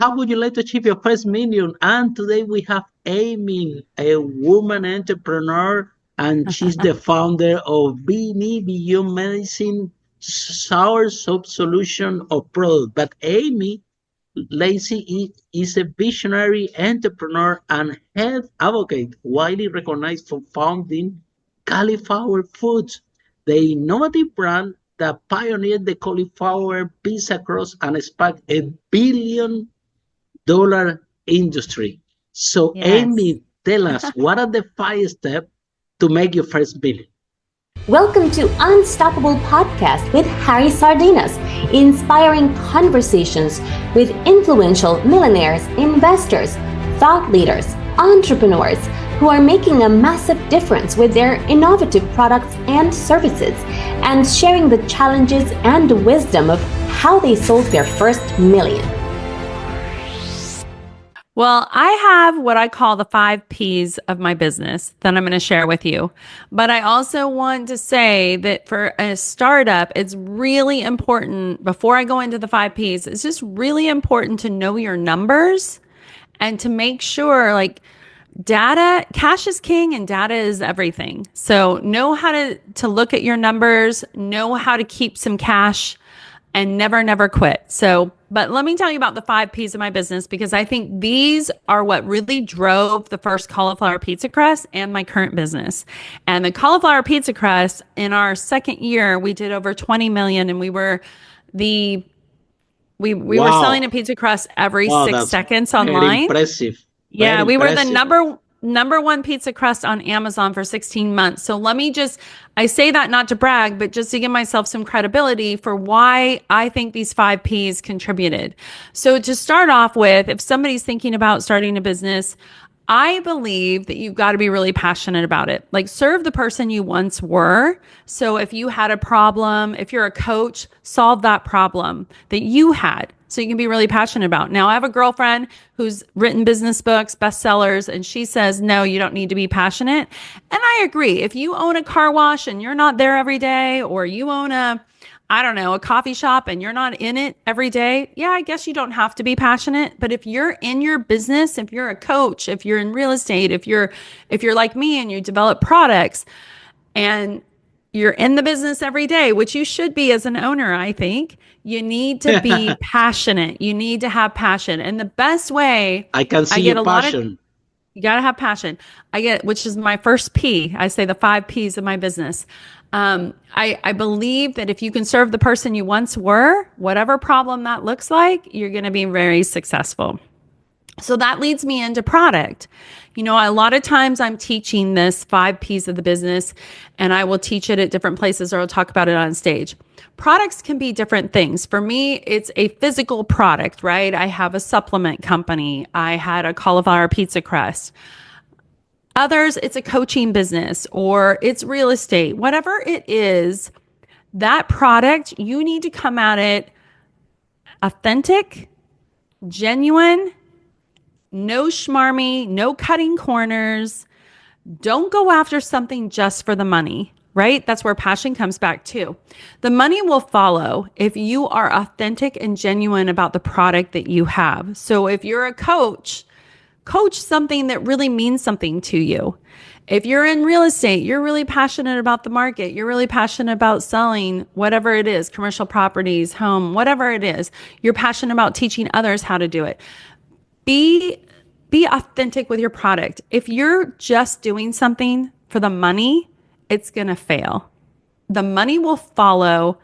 How would you like to achieve your first million? And today we have Amy, a woman entrepreneur, and she's the founder of Beanie Beyond Medicine Soursop solution of product. But Amy Lacey is a visionary entrepreneur and health advocate, widely recognized for founding Cali'flour Foods, the innovative brand that pioneered the cauliflower pizza crust and sparked $1 billion industry. So, Yes. Amy, tell us what are the 5 steps to make your first billion? Welcome to Unstoppable Podcast with Harry Sardinas, inspiring conversations with influential millionaires, investors, thought leaders, entrepreneurs who are making a massive difference with their innovative products and services, and sharing the challenges and wisdom of how they sold their first million. Well, I have what I call the 5 Ps of my business that I'm going to share with you. But I also want to say that for a startup, it's really important, before I go into the 5 Ps, it's just really important to know your numbers and to make sure, like, data, cash is king and data is everything. So know how to look at your numbers, know how to keep some cash, and never quit. So, but let me tell you about the 5 Ps of my business, because I think these are what really drove the first cauliflower pizza crust and my current business. And the cauliflower pizza crust, in our second year, we did over 20 million, and we were selling a pizza crust every Wow, 6 seconds very online. impressive. Yeah, Very we were the impressive. number one pizza crust on Amazon for 16 months. So I say that not to brag, but just to give myself some credibility for why I think these 5 Ps contributed. So to start off with, if somebody's thinking about starting a business, I believe that you've got to be really passionate about it. Like, serve the person you once were. So if you had a problem, if you're a coach, solve that problem that you had, so you can be really passionate about. Now, I have a girlfriend who's written business books, bestsellers, and she says, no, you don't need to be passionate. And I agree. If you own a car wash and you're not there every day, or you own a coffee shop and you're not in it every day, yeah, I guess you don't have to be passionate. But if you're in your business, if you're a coach, if you're in real estate, if you're like me and you develop products and you're in the business every day, which you should be as an owner, I think, you need to be passionate. You need to have passion. And the best way I can see your passion. You got to have passion. Which is my first P. I say the 5 Ps of my business. I believe that if you can serve the person you once were, whatever problem that looks like, you're going to be very successful. So that leads me into product. You know, a lot of times I'm teaching this 5 Ps of the business, and I will teach it at different places, or I'll talk about it on stage. Products can be different things. For me, it's a physical product, right? I have a supplement company. I had a cauliflower pizza crust. Others, it's a coaching business, or it's real estate. Whatever it is, that product, you need to come at it authentic, genuine, no schmarmy, no cutting corners. Don't go after something just for the money, right? That's where passion comes back too. The money will follow if you are authentic and genuine about the product that you have. So if you're a coach something that really means something to you. If you're in real estate, you're really passionate about the market. You're really passionate about selling whatever it is, commercial properties, home, whatever it is. You're passionate about teaching others how to do it. Be authentic with your product. If you're just doing something for the money, it's going to fail. The money will follow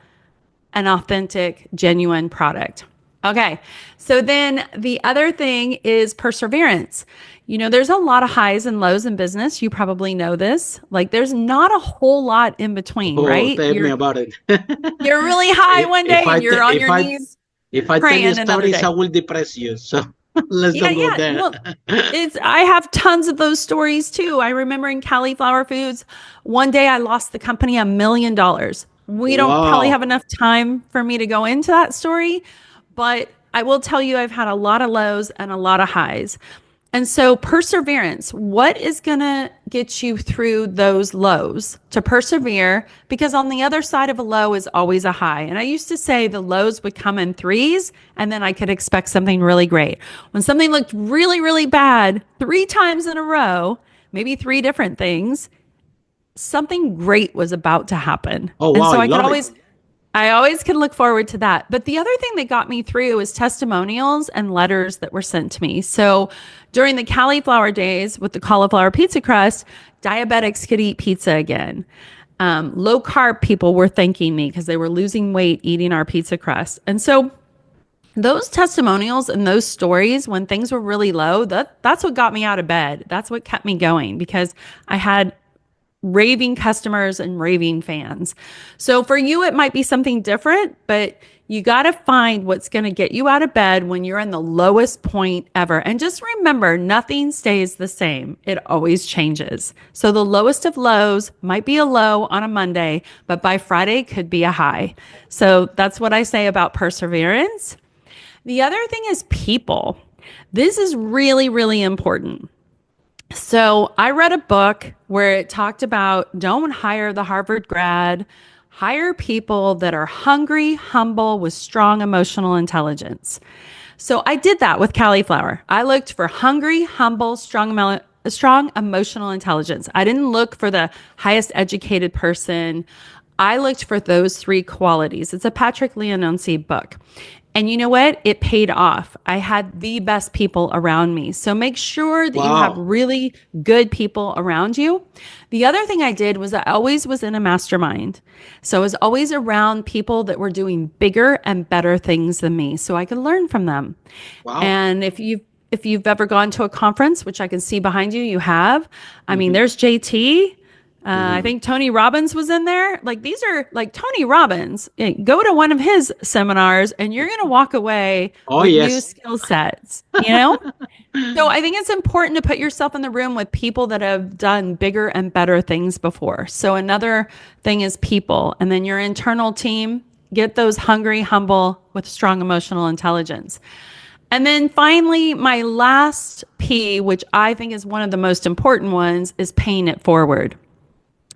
an authentic, genuine product. Okay. So then the other thing is perseverance. You know, there's a lot of highs and lows in business. You probably know this. Like, there's not a whole lot in between, right? Tell me about it. You're really high one day and you're on your knees If I tell you praying another stories, day. I will depress you. So let's don't go there. Well, I have tons of those stories too. I remember in Cali'flour Foods, one day I lost the company $1 million. We don't probably have enough time for me to go into that story, but I will tell you I've had a lot of lows and a lot of highs. And so perseverance, what is going to get you through those lows to persevere? Because on the other side of a low is always a high. And I used to say the lows would come in threes and then I could expect something really great. When something looked really, really bad 3 times in a row, maybe 3 different things, something great was about to happen. Oh, and wow, so I always can look forward to that. But the other thing that got me through is testimonials and letters that were sent to me. So during the cauliflower days with the cauliflower pizza crust, diabetics could eat pizza again. Low carb people were thanking me because they were losing weight eating our pizza crust. And so those testimonials and those stories when things were really low, that's what got me out of bed. That's what kept me going because I had raving customers and raving fans. So for you, it might be something different, but you got to find what's going to get you out of bed when you're in the lowest point ever. And just remember, nothing stays the same. It always changes. So the lowest of lows might be a low on a Monday, but by Friday could be a high. So that's what I say about perseverance. The other thing is people. This is really, really important. So I read a book where it talked about don't hire the Harvard grad, hire people that are hungry, humble, with strong emotional intelligence. So I did that with cauliflower. I looked for hungry, humble, strong emotional intelligence. I didn't look for the highest educated person. I looked for those 3 qualities. It's a Patrick Lencioni book. And you know what? It paid off. I had the best people around me. So make sure that you have really good people around you. The other thing I did was I always was in a mastermind. So I was always around people that were doing bigger and better things than me so I could learn from them. Wow. And if you've ever gone to a conference, which I can see behind you, you have. I mean, there's JT. I think Tony Robbins was in there. Like these are like Tony Robbins. Go to one of his seminars and you're going to walk away with new skill sets, you know? So I think it's important to put yourself in the room with people that have done bigger and better things before. So another thing is people. And then your internal team, get those hungry, humble with strong emotional intelligence. And then finally, my last P, which I think is one of the most important ones, is paying it forward.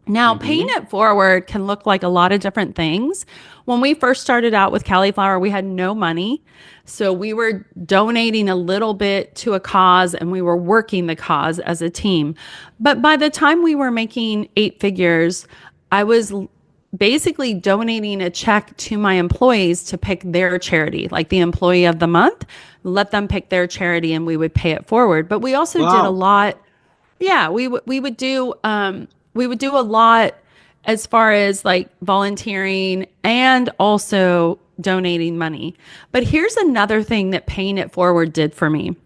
Now, paying it forward can look like a lot of different things. When we first started out with cauliflower, we had no money. So we were donating a little bit to a cause and we were working the cause as a team. But by the time we were making 8 figures, I was basically donating a check to my employees to pick their charity, like the employee of the month, let them pick their charity and we would pay it forward. But we also did a lot. Yeah, we would do a lot as far as like volunteering and also donating money. But here's another thing that paying it forward did for me.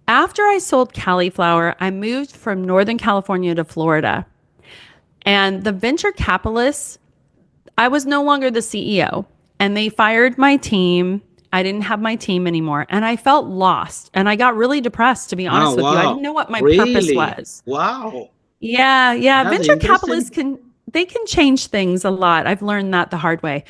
After I sold cauliflower, I moved from Northern California to Florida. And the venture capitalists, I was no longer the CEO and they fired my team. I didn't have my team anymore and I felt lost and I got really depressed, to be honest with you. I didn't know what my purpose was. Wow. Yeah. That's venture capitalists can change things a lot. I've learned that the hard way.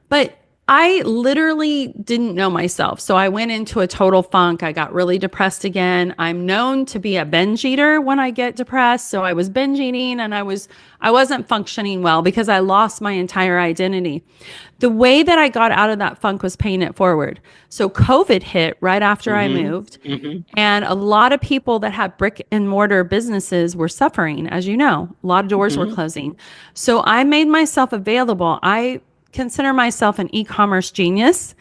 But I literally didn't know myself. So I went into a total funk. I got really depressed again. I'm known to be a binge eater when I get depressed. So I was binge eating and I wasn't functioning well because I lost my entire identity. The way that I got out of that funk was paying it forward. So COVID hit right after I moved. And a lot of people that had brick and mortar businesses were suffering, as you know. A lot of doors were closing. So I made myself available. I consider myself an e-commerce genius,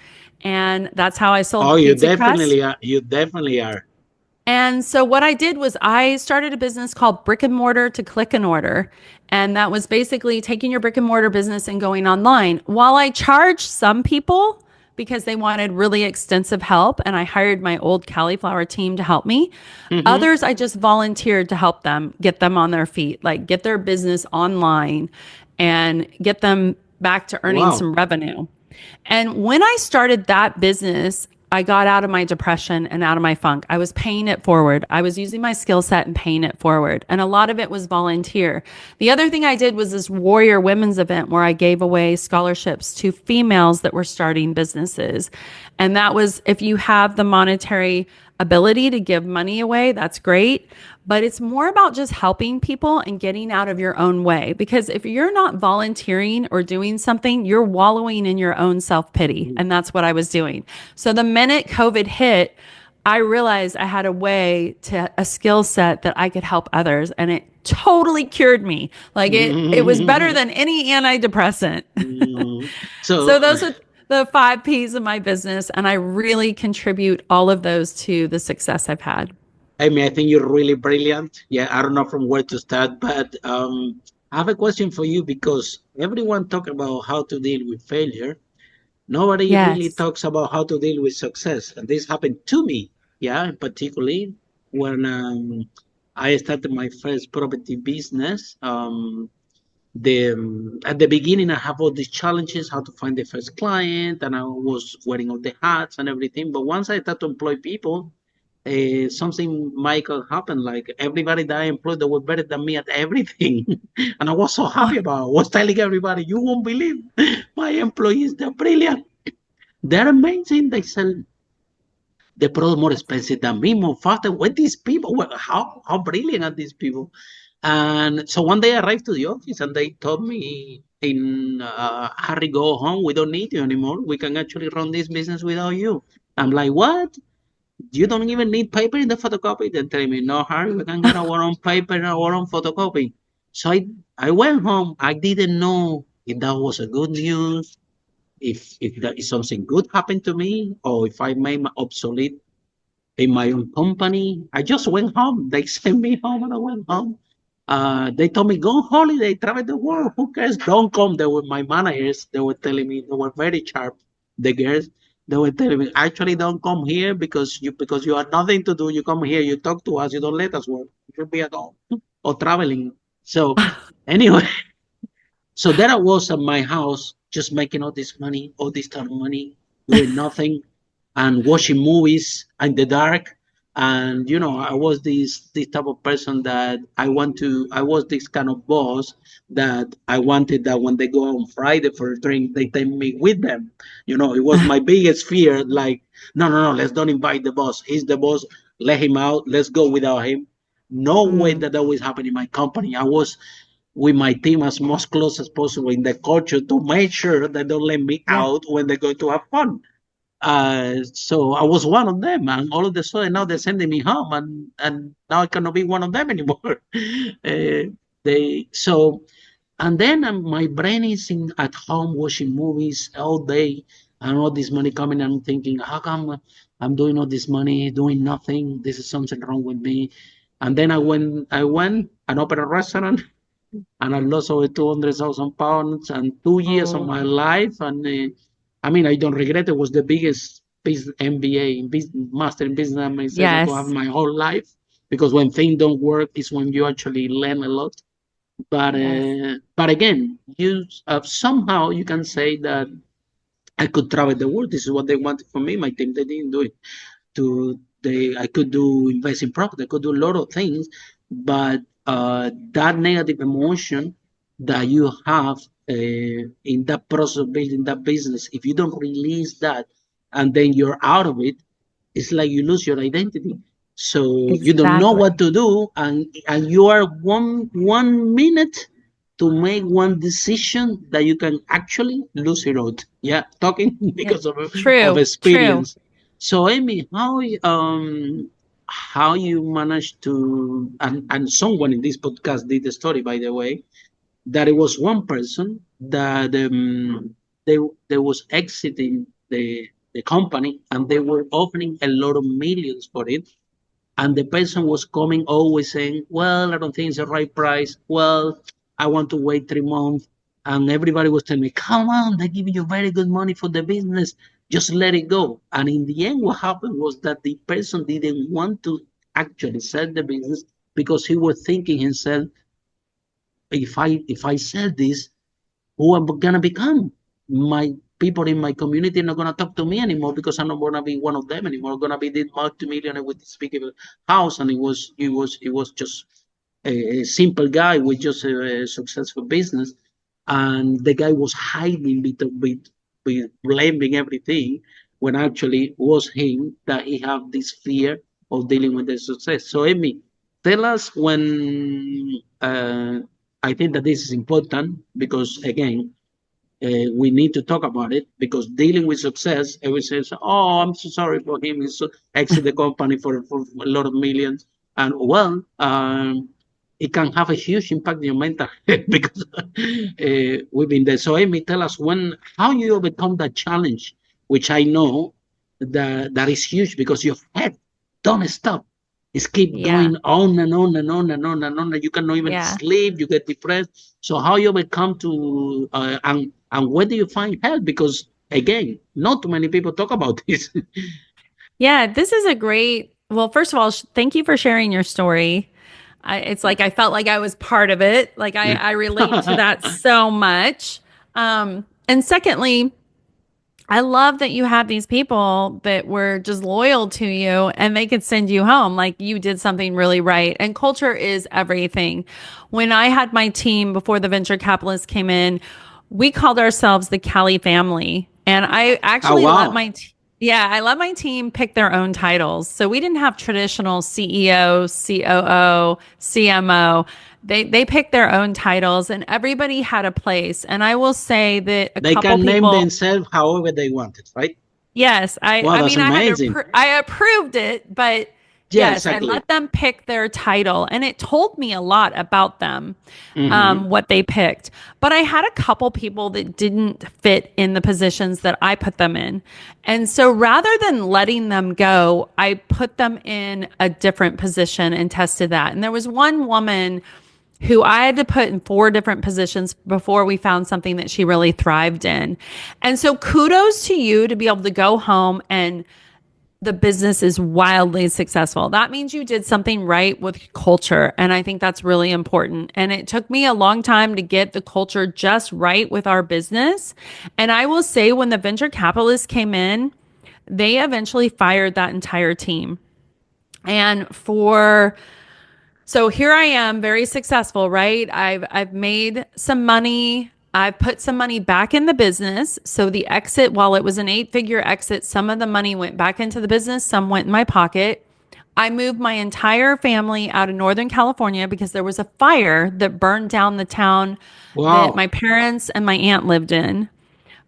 and that's how I sold. Oh, you definitely are. And so what I did was I started a business called Brick and Mortar to Click and Order, and that was basically taking your brick and mortar business and going online. While I charged some people because they wanted really extensive help, and I hired my old cauliflower team to help me. Others, I just volunteered to help them get them on their feet, like get their business online and get them back to earning some revenue. And when I started that business, I got out of my depression and out of my funk. I was paying it forward. I was using my skill set and paying it forward. And a lot of it was volunteer. The other thing I did was this Warrior Women's event where I gave away scholarships to females that were starting businesses. And that was, if you have the monetary ability to give money away, that's great. But it's more about just helping people and getting out of your own way. Because if you're not volunteering or doing something, you're wallowing in your own self pity. And that's what I was doing. So the minute COVID hit, I realized I had a skill set that I could help others, and it totally cured me. Like it was better than any antidepressant. So So, those are the 5 P's of my business, and I really contribute all of those to the success I've had. I mean, I think you're really brilliant. Yeah, I don't know from where to start, but I have a question for you because everyone talk about how to deal with failure. Nobody really Yes. talks about how to deal with success, and this happened to me. Yeah, particularly when I started my first property business. At the beginning, I have all these challenges, how to find the first client, and I was wearing all the hats and everything. But once I started to employ people, something Michael happened. Like everybody that I employed, they were better than me at everything, and I was so happy about it. I was telling everybody, "You won't believe my employees; they're brilliant. They're amazing. They sell the product more expensive than me, more faster. What these people? How brilliant are these people?" And so one day I arrived to the office and they told me, "In Harry, go home. We don't need you anymore. We can actually run this business without you." I'm like, "What? You don't even need paper in the photocopy?" They're telling me, "No, Harry, we can get our own paper and our own photocopy." So I went home. I didn't know if that was a good news, if that is something good happened to me, or if I made my obsolete in my own company. I just went home. They sent me home and I went home. They told me, "Go on holiday, travel the world. Who cares? Don't come." They were my managers. They were telling me, they were very sharp, the girls. They were telling me, "Actually, don't come here because you have nothing to do. You come here, you talk to us, you don't let us work. You should be at home or traveling." So anyway, so there I was at my house, just making all this money, all this kind of money, doing nothing and watching movies in the dark. And I was this type of person that I was this kind of boss that I wanted that when they go on Friday for a drink, they take me with them. It was my biggest fear. Like, no, no, no, let's don't invite the boss. He's the boss. Let him out. Let's go without him. No way Mm, that always happened in my company. I was with my team as most close as possible in the culture to make sure they don't let me yeah. out when they're going to have fun. So I was one of them, and all of a sudden now they're sending me home, and now I cannot be one of them anymore. They so and then my brain is at home watching movies all day, and all this money coming, and I'm thinking, how come I'm doing all this money, doing nothing? This is something wrong with me. And then I went and opened a restaurant, and I lost over 200,000 pounds and 2 years of Oh, my life. And I mean, I don't regret it. It was the biggest MBA in business, master in business administration to have yes. my whole life. Because when things don't work, is when you actually learn a lot. Yes. But again, you somehow you can say that I could travel the world. This is what they wanted from me. My team, they didn't do it. I could do invest in property. I could do a lot of things, but that negative emotion that you have in that process of building that business, if you don't release that and then you're out of it, it's like you lose your identity. So you don't know what Exactly. to do, and you are one minute to make one decision that you can actually lose it out. Yeah, talking Yeah. because of True. True. experience. So Amy, how you managed to, and someone in this podcast did a story, by the way, that it was one person that they they was exiting the company, and they were offering a lot of millions for it, and the person was coming always saying, "Well, I don't think it's the right price. Well, I want to wait 3 months." And everybody was telling me, "Come on, they give you very good money for the business. Just let it go." And in the end, what happened was that the person didn't want to actually sell the business because he was thinking himself, if I sell this, who I'm gonna become? My people in my community are not gonna talk to me anymore because I'm not gonna be one of them anymore. I'm gonna be the multi-millionaire with this big house, and it was just a simple guy with just a successful business, and the guy was hiding with blaming everything. when actually was him that he have this fear of dealing with the success. So Amy, tell us when I think that this is important because again, we need to talk about it because dealing with success, everyone says, "Oh, I'm so sorry for him. He's so exit the company for a lot of millions." And well, it can have a huge impact on your mental health because we've been there. So, Amy, tell us how you overcome that challenge, which I know that is huge because your head don't stop. It's keep Yeah. going on and on and on and on and on. And you cannot even Yeah. sleep. You get depressed. So how you overcome to and where do you find help? Because again, not too many people talk about this. Yeah, this is a great. Well, first of all, thank you for sharing your story. It's like I felt like I was part of it. Like I relate to that so much. And secondly, I love that you have these people that were just loyal to you and they could send you home. Like you did something really right. And culture is everything. When I had my team before the venture capitalists came in, we called ourselves the Cali family. And I Oh actually let wow. I let my team pick their own titles. So we didn't have traditional CEO, COO, CMO. They picked their own titles and everybody had a place. And I will say that a They couple can name people. themselves however they want it, right? Yes, Wow, I that's mean I had to amazing. I approved it, but Yeah, yes, I exactly. let them pick their title and it told me a lot about them, Hmm. what they picked. But I had a couple people that didn't fit in the positions that I put them in. And so rather than letting them go, I put them in a different position and tested that. And there was one woman who I had to put in 4 different positions before we found something that she really thrived in. And so kudos to you to be able to go home and the business is wildly successful. That means you did something right with culture. And I think that's really important. And it took me a long time to get the culture just right with our business. And I will say, when the venture capitalists came in, they eventually fired that entire team. And so here I am, very successful, right? I've made some money. I've put some money back in the business. So the exit, while it was an 8-figure exit, some of the money went back into the business, some went in my pocket. I moved my entire family out of Northern California because there was a fire that burned down the town that Wow. my parents and my aunt lived in.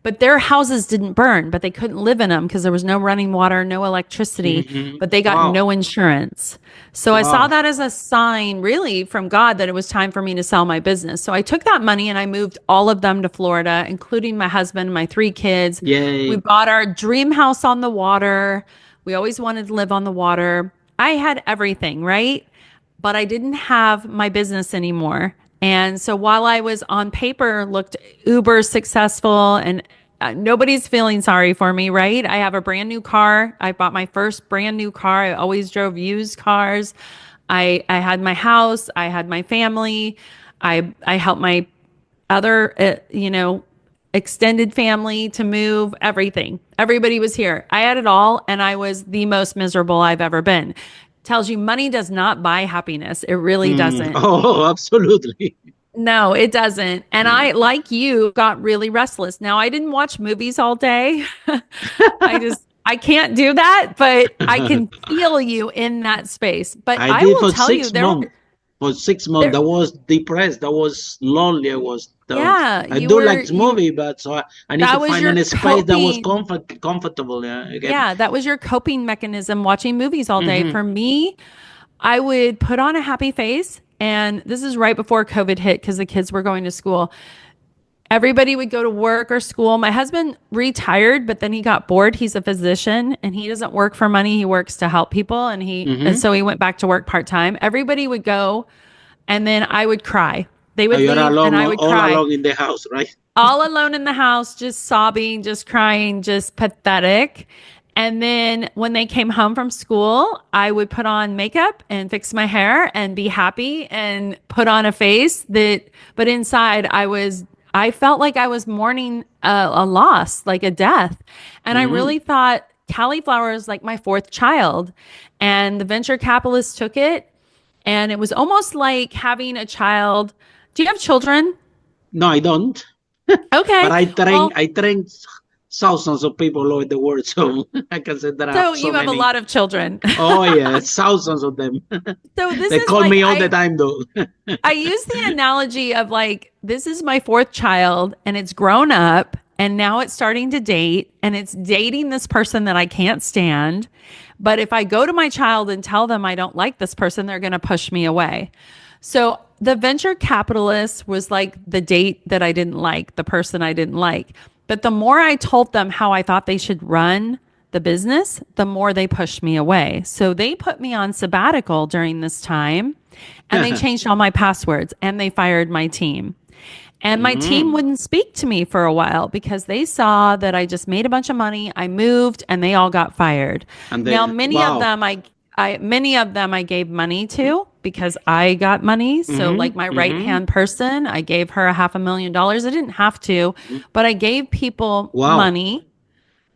But their houses didn't burn, but they couldn't live in them because there was no running water, no electricity, Hmm. but they got Wow. no insurance. So I saw Wow. that as a sign, really, from God that it was time for me to sell my business. So I took that money and I moved all of them to Florida, including my husband, my 3 kids. We Yay. bought our dream house on the water. We always wanted to live on the water. I had everything, right? But I didn't have my business anymore. And so while I was on paper looked uber successful and nobody's feeling sorry for me, right? I have a brand new car. I bought my first brand new car. I always drove used cars. I had my house. I had my family. I helped my other, extended family to move, everything. Everybody was here. I had it all, and I was the most miserable I've ever been. Tells you money does not buy happiness. It really Mm. doesn't. Oh, absolutely. No, it doesn't. And I, like you, got really restless. Now, I didn't watch movies all day. I can't do that, but I can feel you in that space. But I I did will for tell you, six months. For 6 months, there, I was depressed. I was lonely. yeah, I do like this movie, but I need to that was find your a space that was coping. comfortable. Yeah, again. Yeah, that was your coping mechanism, watching movies all day. Hmm. For me, I would put on a happy face. And this is right before COVID hit because the kids were going to school. Everybody would go to work or school. My husband retired, but then he got bored. He's a physician and he doesn't work for money. He works to help people. And Hmm. so he went back to work part time. Everybody would go and then I would cry. They would You're leave and alone, I would all cry, alone in the house, right? all alone in the house, just sobbing, just crying, just pathetic. And then when they came home from school, I would put on makeup and fix my hair and be happy and put on a face but inside I felt like I was mourning a loss, like a death. And I Hmm. really thought cauliflower is like my fourth child. And the venture capitalists took it. And it was almost like having a child. Do you have children? No, I don't. But Okay. I train. Well, I train thousands of people all over the world, so I can say that I have So so you have a many. lot of children. Oh yeah, thousands of them. So this They is call like me all the time though. I use the analogy of like, this is my fourth child and it's grown up and now it's starting to date and it's dating this person that I can't stand. But if I go to my child and tell them I don't like this person, they're going to push me away. So the venture capitalist was like the date that I didn't like, the person I didn't like. But the more I told them how I thought they should run the business, the more they pushed me away. So they put me on sabbatical during this time and they changed all my passwords and they fired my team. And my team wouldn't speak to me for a while because they saw that I just made a bunch of money. I moved and they all got fired. And Now, then wow. many of them I gave money to because I got money. So like my right hand person, I gave her $500,000. I didn't have to, but I gave people Wow. money.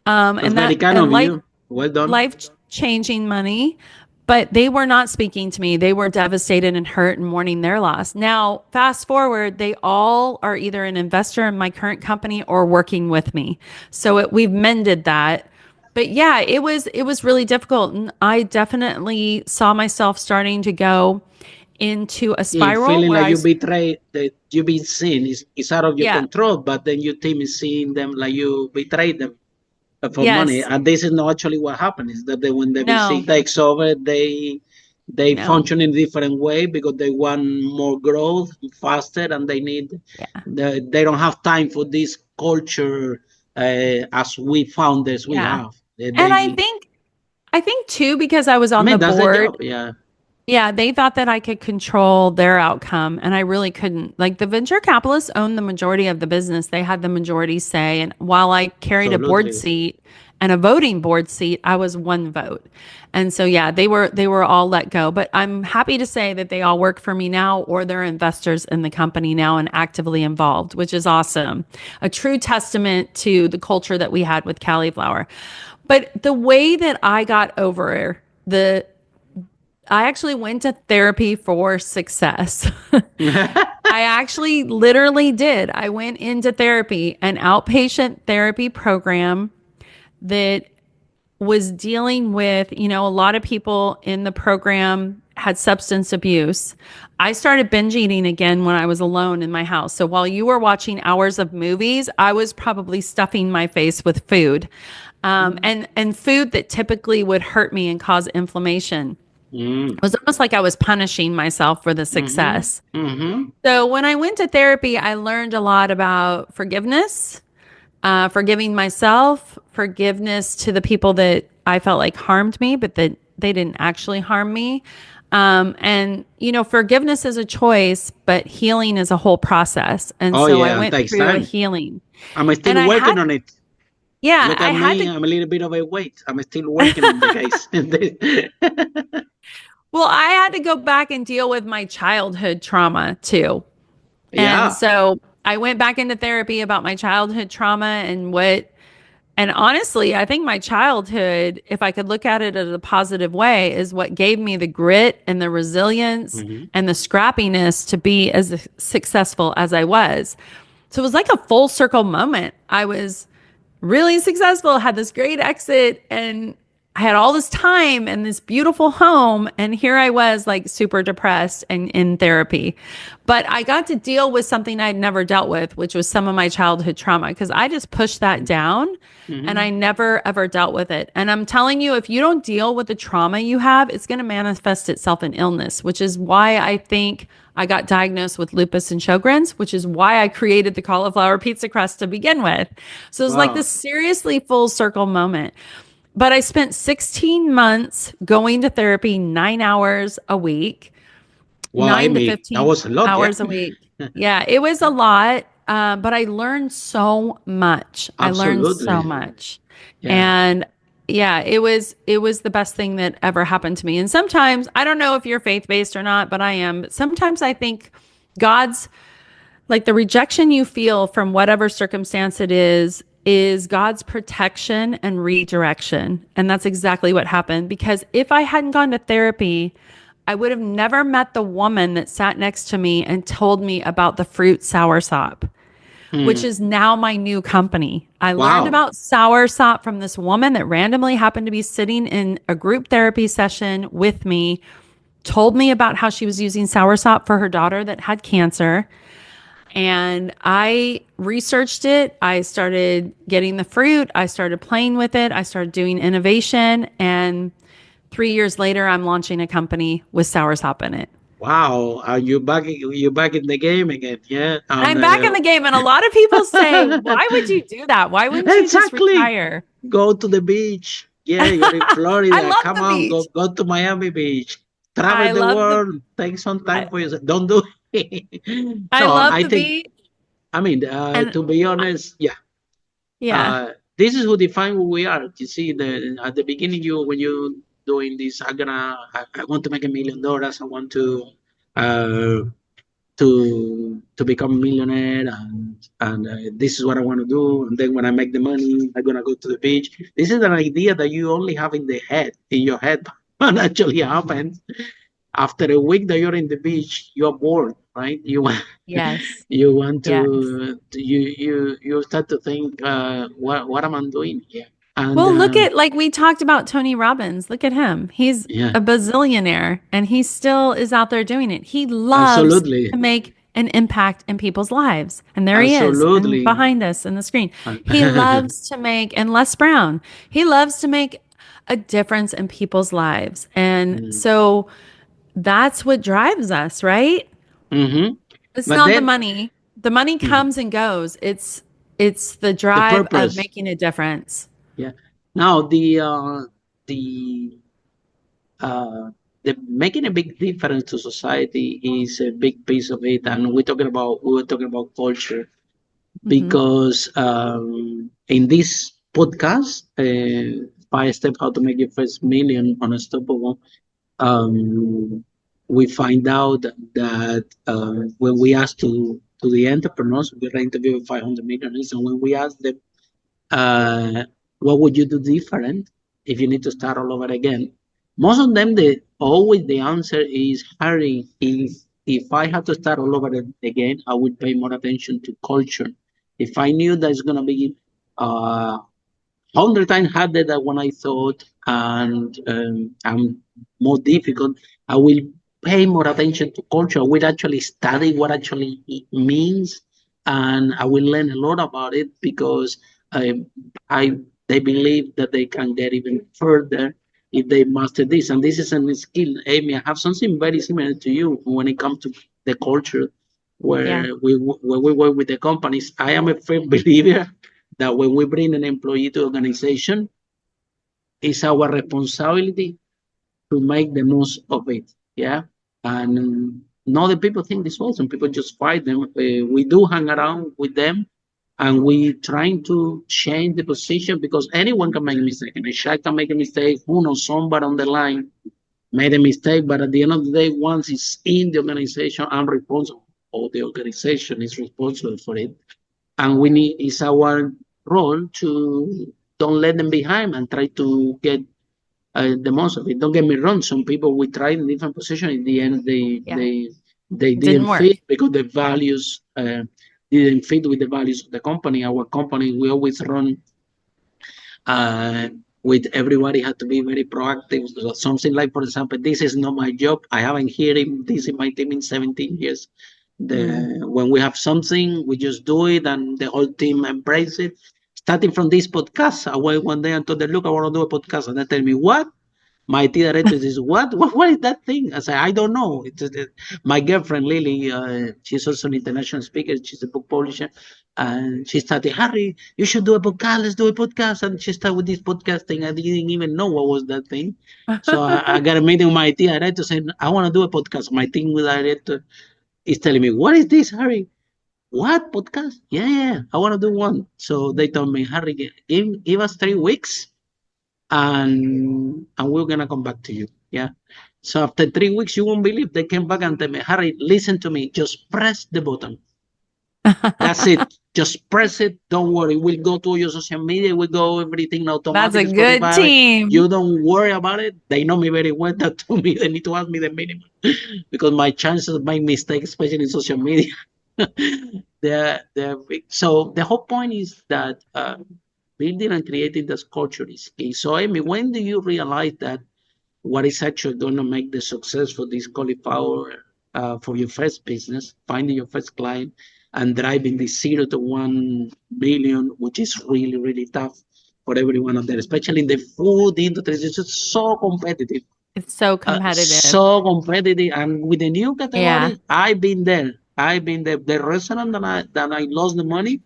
That's very kind And of you. Well done. life changing money, but they were not speaking to me. They were devastated and hurt and mourning their loss. Now, fast forward, they all are either an investor in my current company or working with me. So we've mended that. But yeah, it was really difficult, and I definitely saw myself starting to go into a Yeah, spiral feeling where like you betrayed, that you've been seen. It's out of your yeah, control, but then your team is seeing them like you betrayed them for money. yes, And this is not actually what happens. Is that when the VC no, takes over, they no, function in a different way because they want more growth faster, and yeah, they don't have time for this culture as we founders we yeah. have. And They I think too, because I was I on the mean that's the board. job. Yeah. Yeah, they thought that I could control their outcome, and I really couldn't. Like the venture capitalists owned the majority of the business. They had the majority say. And while I carried a board Absolutely. seat and a voting board seat, I was one vote. And so yeah, they were all let go. But I'm happy to say that they all work for me now, or they're investors in the company now and actively involved, which is awesome. A true testament to the culture that we had with Cali'flour. But the way that I got over the I actually went to therapy for success. I actually literally did. I went into therapy, an outpatient therapy program that was dealing with, a lot of people in the program had substance abuse. I started binge eating again when I was alone in my house. So while you were watching hours of movies, I was probably stuffing my face with food, and food that typically would hurt me and cause inflammation. Mm. It was almost like I was punishing myself for the Mm-hmm. success. Mm-hmm. So when I went to therapy, I learned a lot about forgiveness, forgiving myself, forgiveness to the people that I felt like harmed me, but that they didn't actually harm me. And forgiveness is a choice, but healing is a whole process. And Oh so I yeah, it went takes through a time. healing, I'm and still working on it. Look I at had me, to. I'm a little bit overweight. I'm still working on the case. Well, I had to go back and deal with my childhood trauma too. And Yeah. so I went back into therapy about my childhood trauma and honestly, I think my childhood, if I could look at it as a positive way, is what gave me the grit and the resilience Mm-hmm. and the scrappiness to be as successful as I was. So it was like a full circle moment. I was really successful, had this great exit, and I had all this time and this beautiful home. And here I was like super depressed and in therapy. But I got to deal with something I'd never dealt with, which was some of my childhood trauma, because I just pushed that down and Mm-hmm. I never ever dealt with it. And I'm telling you, if you don't deal with the trauma you have, it's going to manifest itself in illness, which is why I think I got diagnosed with lupus and Sjogren's, which is why I created the cauliflower pizza crust to begin with. So it's like Wow. this seriously full circle moment. But I spent 16 months going to therapy 9 hours a week, Wow, 9 to Amy, that 15 was a lot, yeah. hours a week. Yeah, it was a lot, but I learned so much. I learned so Absolutely. much. Yeah. And yeah, it was the best thing that ever happened to me. And sometimes, I don't know if you're faith-based or not, but I am. But sometimes I think God's like the rejection you feel from whatever circumstance it is God's protection and redirection. And that's exactly what happened. Because if I hadn't gone to therapy, I would have never met the woman that sat next to me and told me about the fruit soursop. which is now my new company. I learned Wow. about Soursop from this woman that randomly happened to be sitting in a group therapy session with me, told me about how she was using Soursop for her daughter that had cancer. And I researched it. I started getting the fruit. I started playing with it. I started doing innovation. And 3 years later, I'm launching a company with Soursop in it. Wow. Are you back in the game again? Yeah. And I'm back in the game. And a lot of people say, why would you do that? Why wouldn't you just exactly. retire? Go to the beach. Yeah, you're in I Florida. love Come the on, beach. go to Miami Beach. Travel I the love the world. Take some time I, for yourself. Don't do it. I So love I the think, beach. I mean, And to be honest, yeah. yeah. This is who define who we are. You see, at the beginning, you when you doing this, I want to make $1 million. I want uh, to become a millionaire, and this is what I want to do. And then when I make the money, I'm gonna go to the beach. This is an idea that you only have in your head, but actually happens. After a week that you're in the beach, you're bored, right? Yes. You want Yes. you start to think, what am I doing here? And Well, look at like we talked about Tony Robbins. Look at him. He's yeah, a bazillionaire and he still is out there doing it. He loves absolutely, to make an impact in people's lives. And there he is and absolutely. behind us in the screen. He loves to make, and Les Brown, he loves to make a difference in people's lives. And Mm. so that's what drives us, right? Mm-hmm. It's But not the then money. The money mhm, comes and goes. It's the the drive of purpose, making a difference. yeah. Now the uh, the making a big difference to society is a big piece of it, and we were talking about culture Hmm. because in this podcast, 5 Steps How to Make Your First Million Unstoppable, um, we find out that when we ask to the entrepreneurs, we're interviewing 500 millionaires, and when we ask them, uh, what would you do different if you need to start all over again? Most of them, the answer is, Harry, if I had to start all over again, I would pay more attention to culture. If I knew that it's gonna be 100 times harder than when I thought, and more difficult, I will pay more attention to culture. I will actually study what actually it means, and I will learn a lot about it because I, I they believe that they can get even further if they master this. And this is a skill, Amy. I have something very similar to you when it comes to the culture, Yeah. where we work with the companies. I am a firm believer that when we bring an employee to organization, it's our responsibility to make the most of it. Yeah. And not the people think this way. Some people just fight them. We do hang around with them and we trying to change the position because anyone can make a mistake. And a child can make a mistake. Who knows? Somebody on the line made a mistake. But at the end of the day, once it's in the organization, I'm responsible, or the organization is responsible for it. And it's our role to don't let them behind and try to get the most of it. Don't get me wrong. Some people we tried in different positions. In the end, Yeah. they It didn't didn't work. fit because the values didn't fit with the values of the company. Our company, we always run uh, with everybody had to be very proactive. So something like, for example, this is not my job. I haven't heard this in my team in 17 years. Mm. When we have something, we just do it, and the whole team embrace it. Starting from this podcast, I went one day and told them, "Look, I want to do a podcast," and they tell me, "What?" My tea director says, what is that thing?" I say, "I don't know." My girlfriend, Lily, she's also an international speaker. She's a book publisher. And she started, "Harry, you should do a podcast. Let's do a podcast." And she started with this podcast thing. I didn't even know what was that thing. So I got a meeting with my tea director saying, "I want to do a podcast." My team director is telling me, "What is this, Harry? What podcast?" Yeah, yeah, I want to do one. So they told me, "Harry, give us 3 weeks and we're gonna come back to you." Yeah. So after 3 weeks, you won't believe they came back and tell me, "Harry, listen to me. Just press the button. That's it. Just press it. Don't worry. We'll go to your social media. We'll go everything That's a automatic. good Spotify. team. You don't worry about it." They know me very well. That to me, they need to ask me the minimum because my chances of making mistakes, especially in social media, So the whole point is that building and creating this culture is key. So Amy, when do you realize that what is actually going to make the success for this cauliflower for your first business, finding your first client and driving the 0 to 1 million, which is really, really tough for everyone out there, especially in the food industry. It's just so competitive. It's so competitive. So competitive. And with the new Yeah. category, I've been there. I've been there. The restaurant that I lost the money,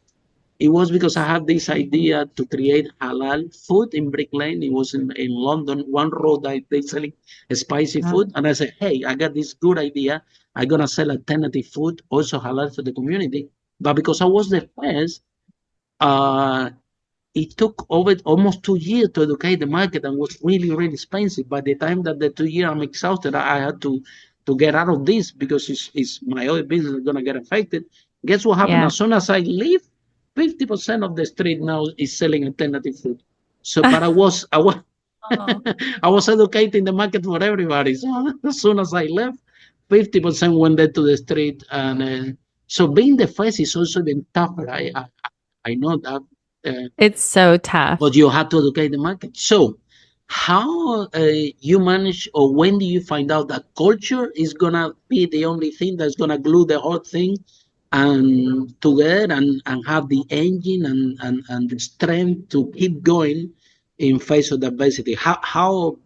it was because I had this idea to create halal food in Brick Lane. It was in London, one road that they selling spicy Uh, food. And I said, hey, I got this good idea. I'm going to sell alternative food, also halal for the community. But because I was the first, uh, it took over almost 2 years to educate the market and was really, really expensive. By the time that the 2 year I'm exhausted, I had to get out of this because it's my other business is gonna get affected. Guess what happened? yeah. As soon as I leave, 50% of the street now is selling alternative food. So, but I was Oh. I was educating the market for everybody. So as soon as I left, 50% went there to the street, and so being the first is also even tougher. I know that. It's so tough. But you have to educate the market. So, how you manage, or when do you find out that culture is gonna be the only thing that's gonna glue the whole thing and together and have the engine and the strength to keep going in face of adversity? How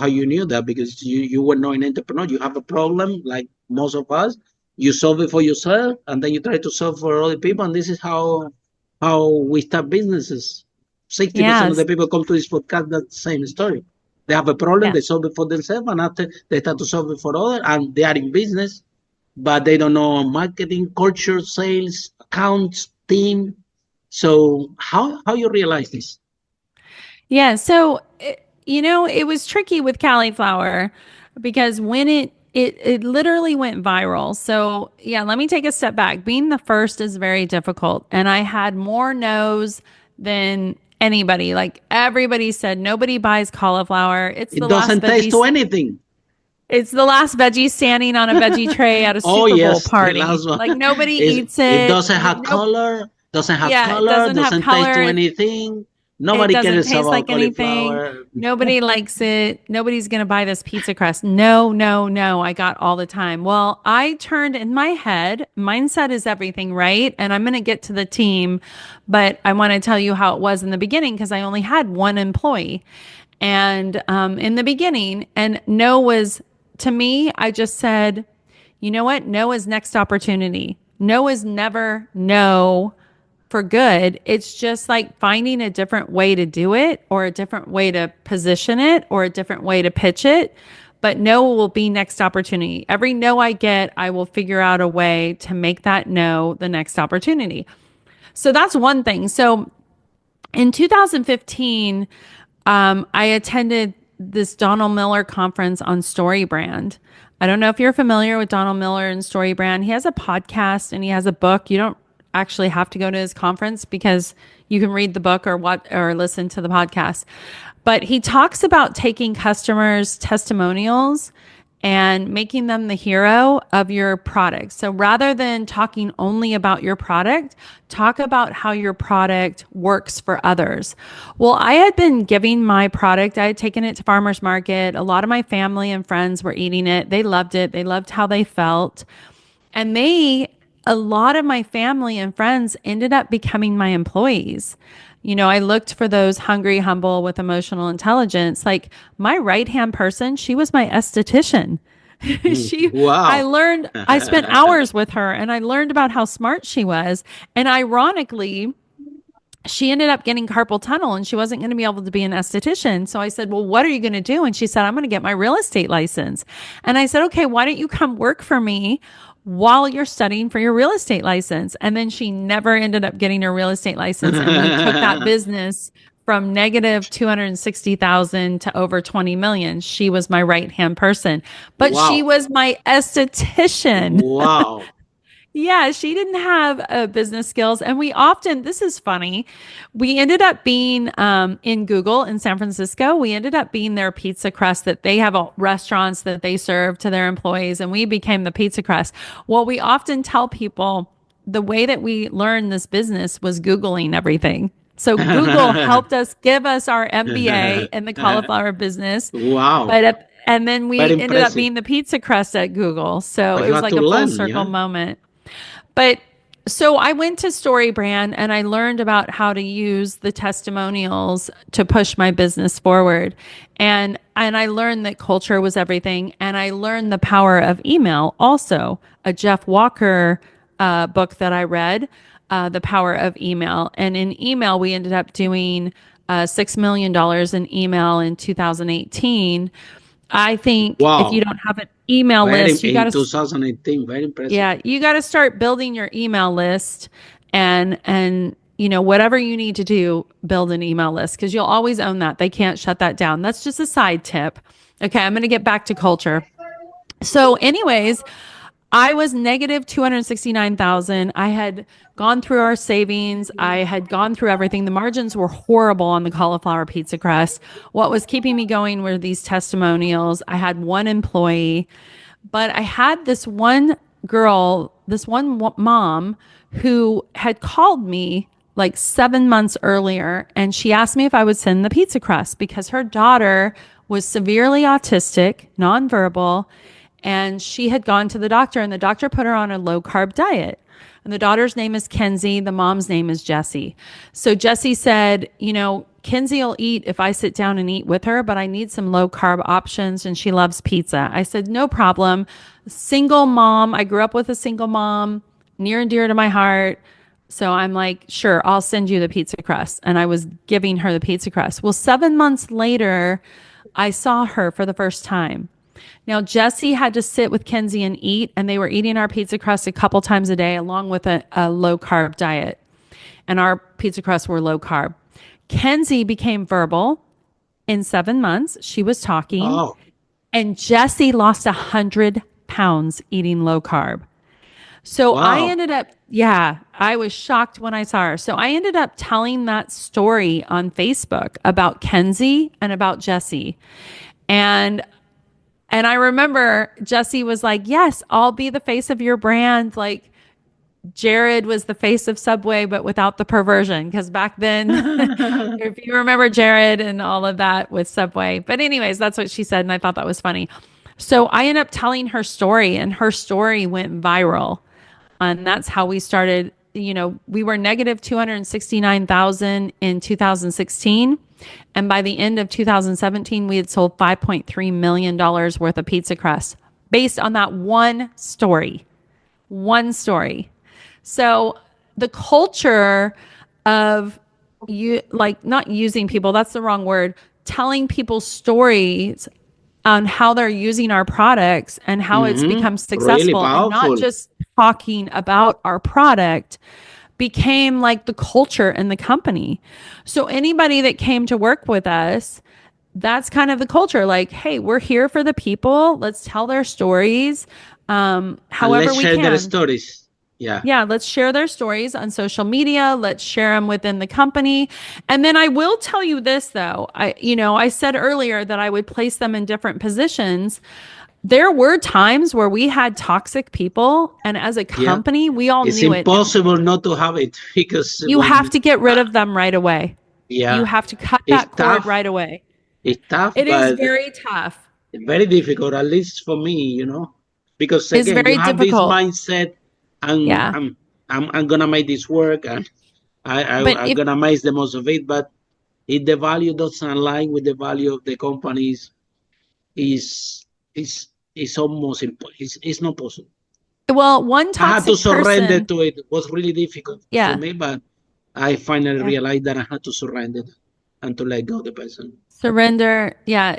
you knew that? Because you were not an entrepreneur. You have a problem like most of us. You solve it for yourself, and then you try to solve for other people. And this is how we start businesses. 60% of the Yes. people come to this podcast that same story. They have a problem, Yeah. they solve it for themselves, and after they start to solve it for others, and they are in business, but they don't know marketing, culture, sales, accounts, team. So how you realize this? Yeah. So, it was tricky with cauliflower because when it literally went viral. So, yeah, let me take a step back. Being the first is very difficult. And I had more no's than anybody. Like everybody said, nobody buys cauliflower. It doesn't taste to anything. It's the last veggie standing on a veggie tray at a Oh Super Bowl yes, the party. last one Like nobody is eats it it. doesn't have Nope. color, Yeah, it doesn't have doesn't taste to color. anything. It Nobody doesn't cares taste about like anything. cauliflower. Nobody likes it. Nobody's going to buy this pizza crust. No, no, no. I got all the time. Well, I turned in my head, mindset is everything, right? And I'm going to get to the team, but I want to tell you how it was in the beginning because I only had one employee. And in the beginning, and no was to me, I just said, you know what? No is next opportunity. No is never no for good. It's just like finding a different way to do it or a different way to position it or a different way to pitch it. But no will be next opportunity. Every no I get, I will figure out a way to make that no the next opportunity. So that's one thing. So in 2015, I attended this Donald Miller conference on Story Brand. I don't know if you're familiar with Donald Miller and Story Brand. He has a podcast and he has a book. You don't actually have to go to his conference because you can read the book or what or listen to the podcast. But he talks about taking customers' testimonials and making them the hero of your product. So rather than talking only about your product, talk about how your product works for others. Well, I had been giving my product, I had taken it to farmers market. A lot of my family and friends were eating it. They loved it. They loved how they felt. And a lot of my family and friends ended up becoming my employees. I looked for those hungry, humble with emotional intelligence. Like my right-hand person, she was my esthetician. Wow. I spent hours with her and I learned about how smart she was. And ironically, she ended up getting carpal tunnel and she wasn't going to be able to be an esthetician. So I said, well, what are you going to do? And she said, I'm going to get my real estate license. And I said, okay, why don't you come work for me while you're studying for your real estate license? And then she never ended up getting her real estate license. And we took that business from negative 260,000 to over 20 million. She was my right-hand person, but Wow. she was my esthetician. Wow. Yeah, she didn't have business skills. And this is funny, we ended up being in Google in San Francisco. We ended up being their pizza crust that they have restaurants that they serve to their employees. And we became the pizza crust. Well, we often tell people the way that we learned this business was Googling everything. So Google helped us give us our MBA in the cauliflower business. Wow, And then we very ended up impressive. being the pizza crust at Google. So But it you was had like to a full learn, circle yeah. moment. But so I went to StoryBrand and I learned about how to use the testimonials to push my business forward. And I learned that culture was everything. And I learned the power of email also, a Jeff Walker book that I read, The Power of Email. And in email, we ended up doing $6 million in email in 2018. I think if you Wow, don't have an email very list, you got in to 2018, very impressive. yeah, you got to start building your email list and you know whatever you need to do, build an email list because you'll always own that. They can't shut that down. That's just a side tip. Okay, I'm going to get back to culture. So anyways, I was negative 269,000. I had gone through our savings. I had gone through everything. The margins were horrible on the cauliflower pizza crust. What was keeping me going were these testimonials. I had one employee, but I had this one girl, this one mom who had called me like 7 months earlier, and she asked me if I would send the pizza crust because her daughter was severely autistic, nonverbal, and she had gone to the doctor, and the doctor put her on a low carb diet. And the daughter's name is Kenzie. The mom's name is Jessie. So Jessie said, you know, Kenzie will eat if I sit down and eat with her, but I need some low carb options. And she loves pizza. I said, no problem. Single mom. I grew up with a single mom, near and dear to my heart. So I'm like, sure, I'll send you the pizza crust. And I was giving her the pizza crust. Well, 7 months later, I saw her for the first time. Now, Jessie had to sit with Kenzie and eat, and they were eating our pizza crust a couple times a day, along with a low carb diet. And our pizza crusts were low carb. Kenzie became verbal in 7 months. She was talking, Oh, and Jessie lost 100 pounds eating low carb. So I wow. ended up, yeah, I was shocked when I saw her. So I ended up telling that story on Facebook about Kenzie and about Jessie. And I remember Jessie was like, yes, I'll be the face of your brand. Like Jared was the face of Subway, but without the perversion. Because back then, if you remember Jared and all of that with Subway. But anyways, that's what she said. And I thought that was funny. So I ended up telling her story, and her story went viral. And that's how we started. You know, we were negative 269,000 in 2016. And by the end of 2017, we had sold $5.3 million worth of pizza crust based on that one story. One story. So the culture of you, like not using people, that's the wrong word, telling people stories on how they're using our products and how it's become Really successful and not powerful. just talking about our product became like the culture in the company. So anybody that came to work with us, that's kind of the culture. Like, hey, we're here for the people. Let's tell their stories, And however let's we share their can. stories. Yeah. Yeah, let's share their stories on social media. Let's share them within the company. And then I will tell you this though. I said earlier that I would place them in different positions. There were times where we had toxic people, and as a Yeah. company, we all It's knew it. And impossible not to have it because you have when, to get rid of them right away. yeah, You have to cut it's that cord tough. right away. It's tough, It is but very tough. very difficult, at least for me, because It's again, you very have this difficult. mindset, and Yeah. I'm gonna make this work, and But I'm if gonna make the most of it. But if the value doesn't align with the value of the companies, is is almost impossible. It's not possible. well, one I had to toxic surrender person, to it. It was really difficult for yeah. me, but I finally Yeah. realized that I had to surrender and to let go of the person. Surrender. Yeah.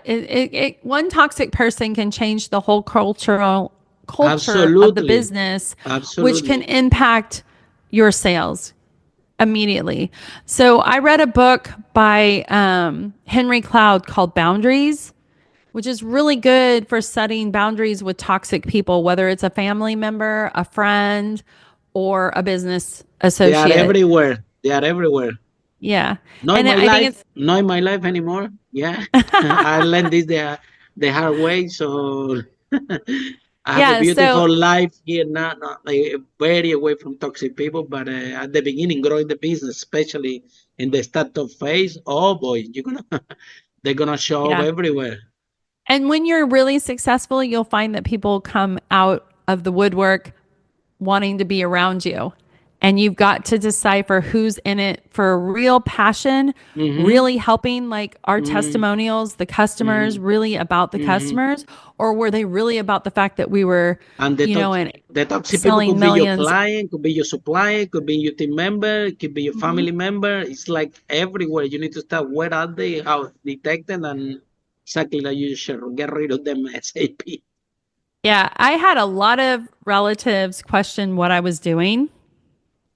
One toxic person can change the whole culture of the Absolutely, business, which can absolutely. impact your sales immediately. So I read a book by Henry Cloud called Boundaries, which is really good for setting boundaries with toxic people, whether it's a family member, a friend, or a business They are associate. everywhere. They are everywhere. Yeah. Not in And my I think life, it's not in my life anymore. Yeah, I learned this the hard way. So I have a Yeah. So beautiful life here now, not like, very away from toxic people. But at the beginning, growing the business, especially in the startup phase, oh boy, you're gonna they're gonna show up yeah. everywhere. And when you're really successful, you'll find that people come out of the woodwork wanting to be around you. And you've got to decipher who's in it for real passion, Mm-hmm. really helping, like our Mm-hmm. testimonials, the customers, Mm-hmm. really about the Mm-hmm. customers, or were they really about the fact that we were, And and the toxic people selling could be your millions? client, could be your supplier, could be your team member, could be your Mhm. family member. It's like everywhere. You need to start where are they, how detected, and exactly like you should get rid of them ASAP. Yeah, I had a lot of relatives question what I was doing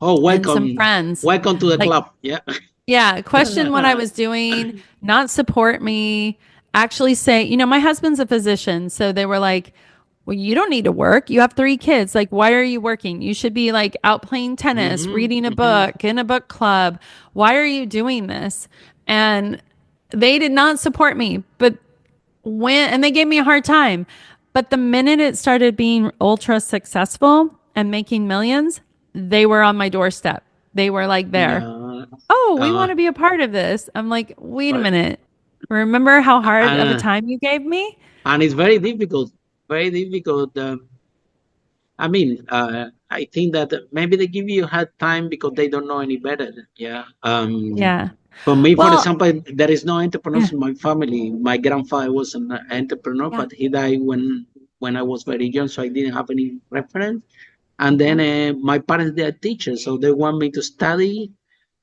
Oh, and some welcome. friends. Welcome to the Like, club. Yeah. yeah, question what I was doing, not support me, actually say, my husband's a physician. So they were like, well, you don't need to work. You have 3 kids. Like, why are you working? You should be like out playing tennis, Mm-hmm. reading a Mm-hmm. book, in a book club. Why are you doing this? And they did not support me. And they gave me a hard time. But the minute it started being ultra successful and making millions, they were on my doorstep. They were like there. Yeah. Oh, we Uh, want to be a part of this. I'm like, wait a but, minute. Remember how hard of a and, time you gave me? and it's very difficult. Very difficult. I mean, I think that maybe they give you a hard time because they don't know any better. Yeah. Yeah. For me, for Well, example, there is no yeah. entrepreneurs in my family. My grandfather was an entrepreneur, Yeah. but he died when I was very young, so I didn't have any reference. And then Yeah. my parents, they are teachers, so they want me to study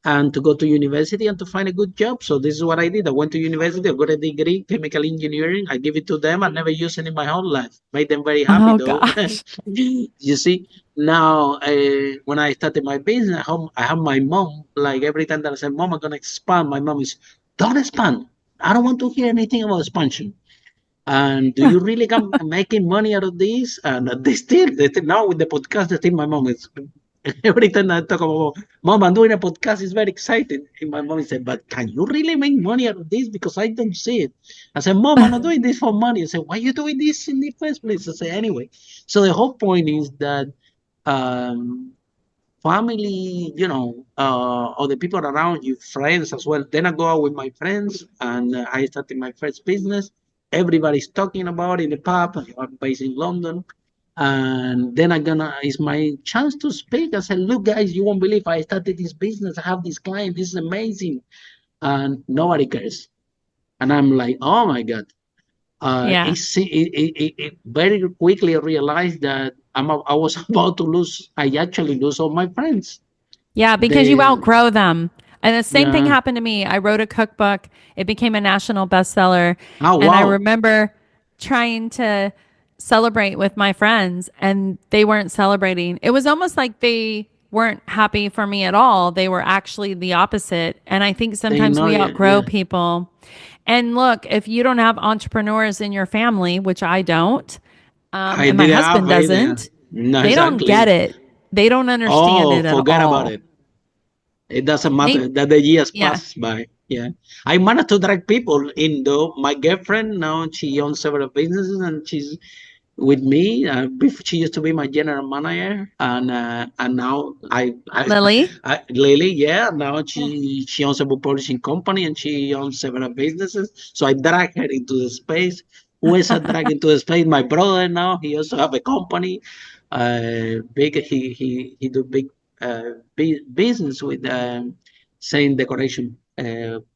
and to go to university and to find a good job. So this is what I did. I went to university, I got a degree, chemical engineering. I give it to them. I never used it in my whole life. Made them very happy Oh though. gosh. You see, now when I started my business, I have my mom. Like every time that I say, "Mom, I'm gonna expand," my mom is, "Don't expand. I don't want to hear anything about expansion." And do you really come making money out of this? And they still now with the podcast, they still my mom is every time I talk about mom, I'm doing a podcast, it's very exciting. And my mom said, but can you really make money out of this? Because I don't see it. I said, Mom, I'm not doing this for money. I said, why are you doing this in the first place? I said, anyway. So the whole point is that um, family, or the people around you, friends as well. Then I go out with my friends and I started my first business. Everybody's talking about it in the pub. I'm based in London. And then it's my chance to speak. I said, look, guys, you won't believe I started this business. I have this client. This is amazing. And nobody cares. And I'm like, oh my God. Yeah. It very quickly realized that I was about to lose. I actually lose all my friends. Yeah, because you They, outgrow them. And the same thing yeah. happened to me. I wrote a cookbook. It became a national bestseller. Oh, And I wow. remember trying to celebrate with my friends and they weren't celebrating. It was almost like they weren't happy for me at all. They were actually the opposite. And I think They sometimes know, we yeah, outgrow yeah. people. And look, if you don't have entrepreneurs in your family, which I don't, I and my didn't have husband either. doesn't, No, they don't get exactly. it. They don't understand Oh, it at forget about all. it. It doesn't matter They, that the years yeah. pass by. Yeah. I managed to drag people in though. My girlfriend now she owns several businesses and she's with me. Before she used to be my general manager, and now Lily. Lily, yeah, now Yeah. she owns a book publishing company and she owns several businesses. So I drag her into the space. Who is I drag into the space? My brother now. He also have a company. Big. He do big business with selling decoration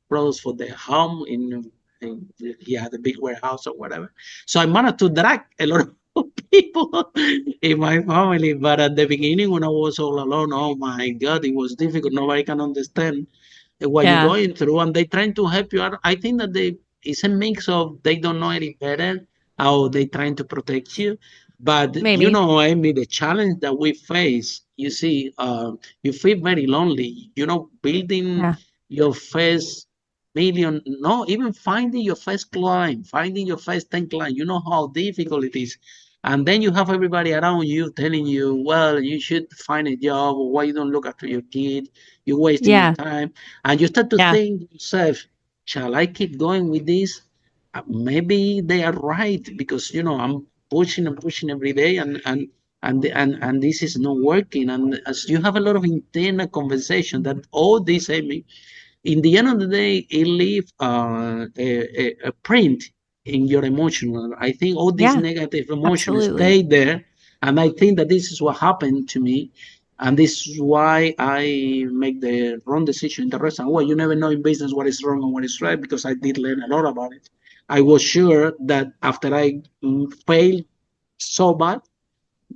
products for the home in he had a big warehouse or whatever. So I managed to drag a lot of people in my family. But at the beginning, when I was all alone, oh my God, it was difficult. Nobody can understand what you're Yeah. going through, and they trying to help you out. I think that it's a mix of they don't know any better, how they trying to protect you. But Maybe. Amy, the challenge that we face, you see, you feel very lonely. Building Yeah. your first million, no, even finding your first client, finding your first 10 clients, you know how difficult it is. And then you have everybody around you telling you, well, you should find a job, or why you don't look after your kid, you're wasting your Yeah. time. And you start to Yeah. think to yourself, shall I keep going with this? Maybe they are right because, pushing and pushing every day, and this is not working. And as you have a lot of internal conversation, that all this, Amy, in the end of the day, it leaves a print in your emotional. I think all these Yeah, negative emotions absolutely. stay there, and I think that this is what happened to me, and this is why I make the wrong decision in the restaurant. Well, you never know in business what is wrong and what is right, because I did learn a lot about it. I was sure that after I failed so bad,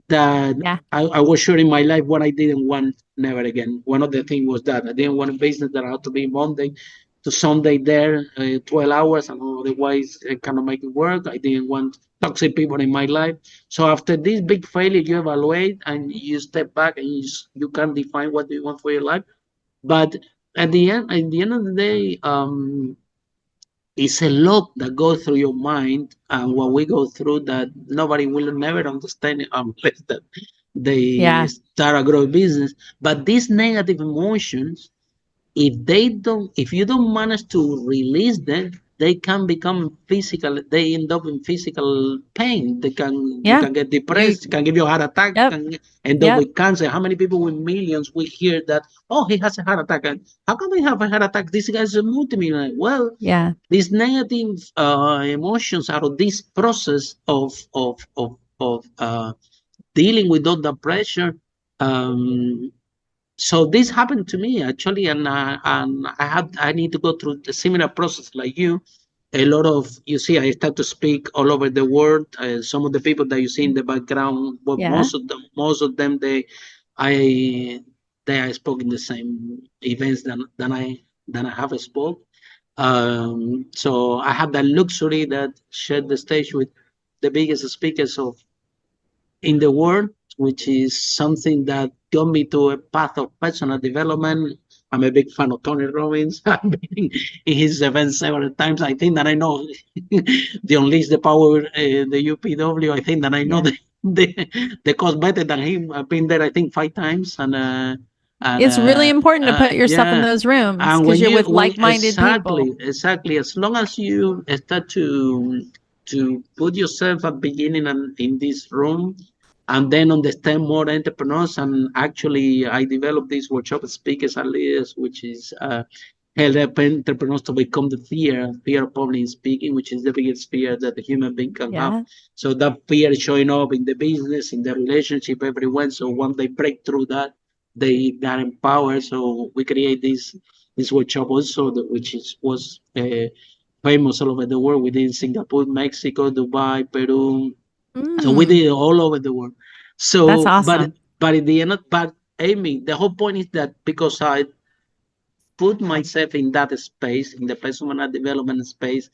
that Yeah. I was sure in my life what I didn't want never again. One of the things was that I didn't want a business that I had to be Monday to Sunday there, 12 hours, and otherwise I cannot make it work. I didn't want toxic people in my life. So after this big failure, you evaluate and you step back and you can define what you want for your life. But at the end of the day, it's a lot that goes through your mind, and what we go through that nobody will never understand it unless that they Yeah. start a growth business. But these negative emotions, if you don't manage to release them, they can become physical. They end up in physical pain. You Yeah. can get You depressed, can give you a heart attack, Yep. can end up Yep. with cancer. How many people with millions we hear that, oh, he has a heart attack? And how can we have a heart attack? This guy's a multimillionaire. Well, Yeah. these negative emotions are this process of dealing with all the pressure. Um, so this happened to me actually, and I need to go through the similar process like you. A lot of, you see, I start to speak all over the world. Some of the people that you see in the background, but Yeah. most of them, I I spoke in the same events than I have spoke. So I have that luxury that shared the stage with the biggest speakers of in the world, which is something that got me to a path of personal development. I'm a big fan of Tony Robbins. I've been in his events several times. I think that I know the Unleash the Power, the UPW. I think that I know Yeah. the course better than him. I've been there, I think, 5 times, and It's really important to put yourself in yeah. those rooms And because you're with when like-minded people. exactly, as long as you start to put yourself at beginning and in this room, and then understand more entrepreneurs, and actually I developed this workshop speakers and leaders, which is help entrepreneurs to become the fear of public speaking, which is the biggest fear that the human being can have. Yeah. So that fear is showing up in the business, in the relationship, everywhere. So once they break through that, they are empowered. So we create this workshop also, which was famous all over the world. We did in Singapore, Mexico, Dubai, Peru. So we Mm, did it all over the world. that's So, awesome. but in the end, but Amy, the whole point is that because I put myself in that space, in the personal development space,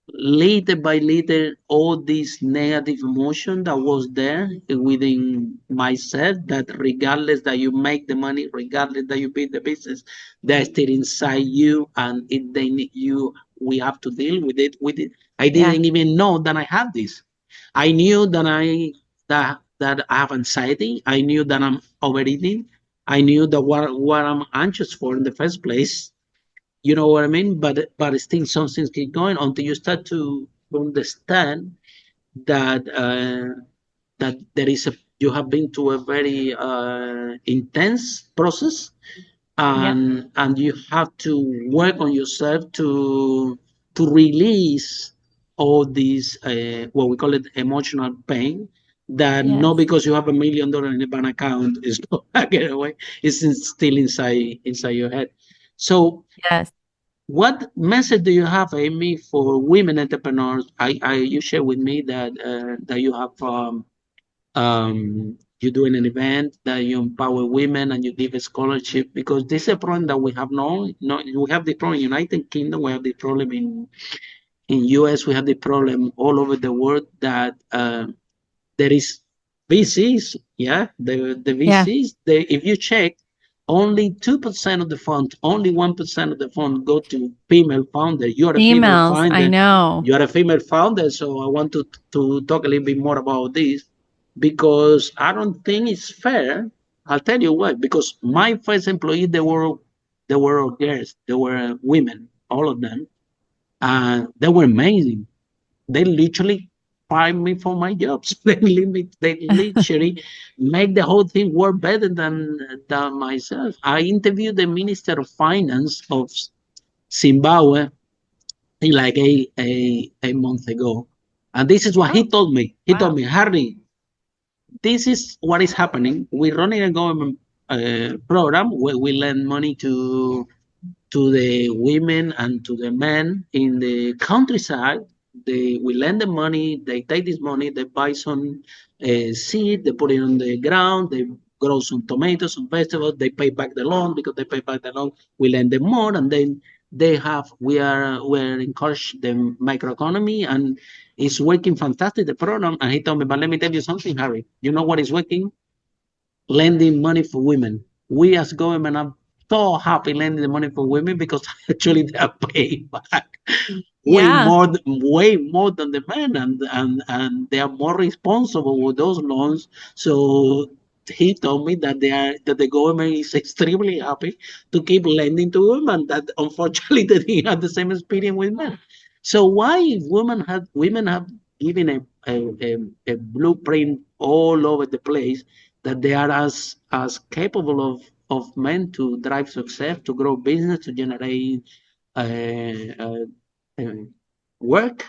little by little, all this negative emotion that was there within myself, that regardless that you make the money, regardless that you build the business, they're still inside you, and they need you. We have to deal with it. I Yeah. didn't even know that I had this. I knew that I have anxiety. I knew that I'm overeating. I knew that what I'm anxious for in the first place. You know what I mean? But still, some things keep going until you start to understand that that there is a you have been to a very intense process, Yep. and you have to work on yourself to release all these what we call it emotional pain, that not Yes. because you have $1 million in a bank account is not a getaway. Still inside your head. So Yes. what message do you have, Amy, for women entrepreneurs? You share with me that you have you're doing an event that you empower women and you give a scholarship, because this is a problem that we have no, no, we have the problem in United Kingdom, we have the problem in US, we have the problem all over the world, that there is VCs, yeah, the Yeah. VCs. If you check, only 2% of the fund, only 1% of the fund go to female founder. You are a female Emails. I founder. know. You are a female founder, so I want to talk a little bit more about this, because I don't think it's fair. I'll tell you why. Because my first employee, they were girls, they were women, all of them, and they were amazing. They literally fire me for my jobs. They literally make the whole thing work better than myself. I interviewed the Minister of Finance of Zimbabwe like a month ago. And this is what he Oh, told me. He told wow. me, Harry, this is what is happening. We're running a government program where we lend money to the women and to the men in the countryside. We lend the money. They take this money. They buy some seed. They put it on the ground. They grow some tomatoes, some vegetables. They pay back the loan. Because they pay back the loan, we lend them more, and then we're encourage the microeconomy, and it's working fantastic, the program. And he told me, but let me tell you something, Harry. You know what is working? Lending money for women. We as government are so happy lending the money for women because actually they are paying back Yeah. way more than the men, and they are more responsible with those loans. So he told me that the government is extremely happy to keep lending to women. That unfortunately they didn't have the same experience with men. So why if women have given a blueprint all over the place, that they are as capable of men to drive success, to grow business, to generate uh, uh, uh, work.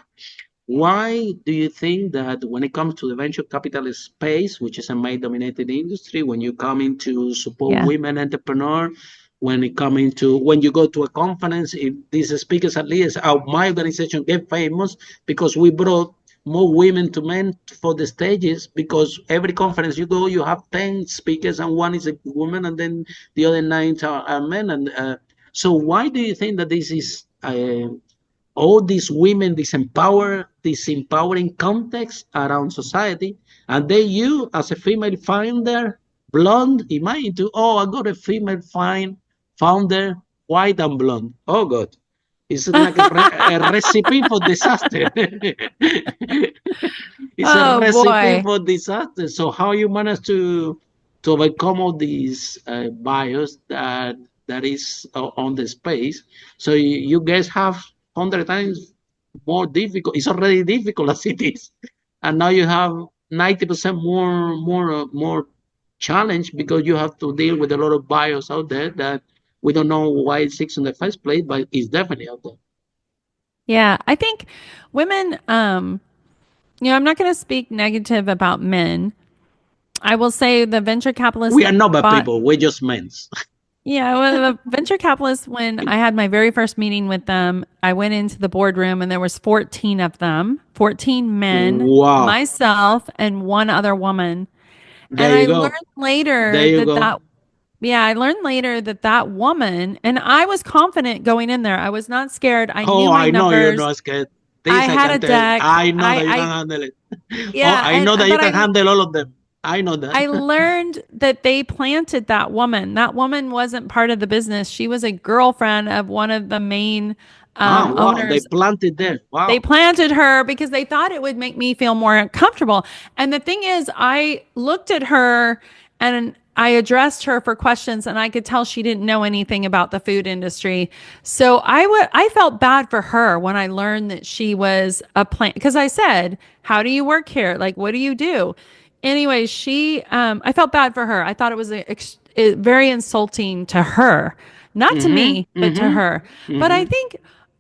Why do you think that when it comes to the venture capital space, which is a male-dominated industry, when you come into support Yeah. women entrepreneur, when you go to a conference, if these speakers at least my organization get famous because we brought more women to men for the stages, because every conference you go, you have 10 speakers and one is a woman, and then the other nine are men. And so why do you think that this is all these women, this empowering context around society, and then you as a female founder, blonde, imagine to, oh, I got a female founder, white and blonde. Oh God, it's like a recipe for disaster. It's a Oh recipe boy. for disaster. So how you manage to overcome all these bias that is on the space? So you guys have 100 times more difficult. It's already difficult as it is, and now you have 90% more challenge, because you have to deal with a lot of bias out there that we don't know why it exists in the first place, but it's definitely out there. Yeah. I think women, I'm not going to speak negative about men. I will say the venture capitalists We are that not bad bought, people. We're just men. yeah, well, the venture capitalists, when I had my very first meeting with them, I went into the boardroom and there was 14 of them, 14 men, Wow. myself, and one other woman. There And you I go. learned There later you that go. that yeah, I learned later that that woman, and I was confident going in there. I was not scared. I knew Oh, my I know you're numbers. not scared. I This I had can a tell. deck. I know that you can handle it. Oh, Yeah, I know that you but can handle all of them. I know I that. learned that they planted that woman. That woman wasn't part of the business. She was a girlfriend of one of the main Ah, wow. They owners. planted there. They Wow. planted her because they thought it would make me feel more comfortable. And the thing is, I looked at her and I addressed her for questions, and I could tell she didn't know anything about the food industry. So I felt bad for her when I learned that she was a plant, because I said, "How do you work here? Like, what do you do?" Anyway, I felt bad for her. I thought it was very insulting to her, not to Mm-hmm. me, but to Mm-hmm. her. But I Mm-hmm. think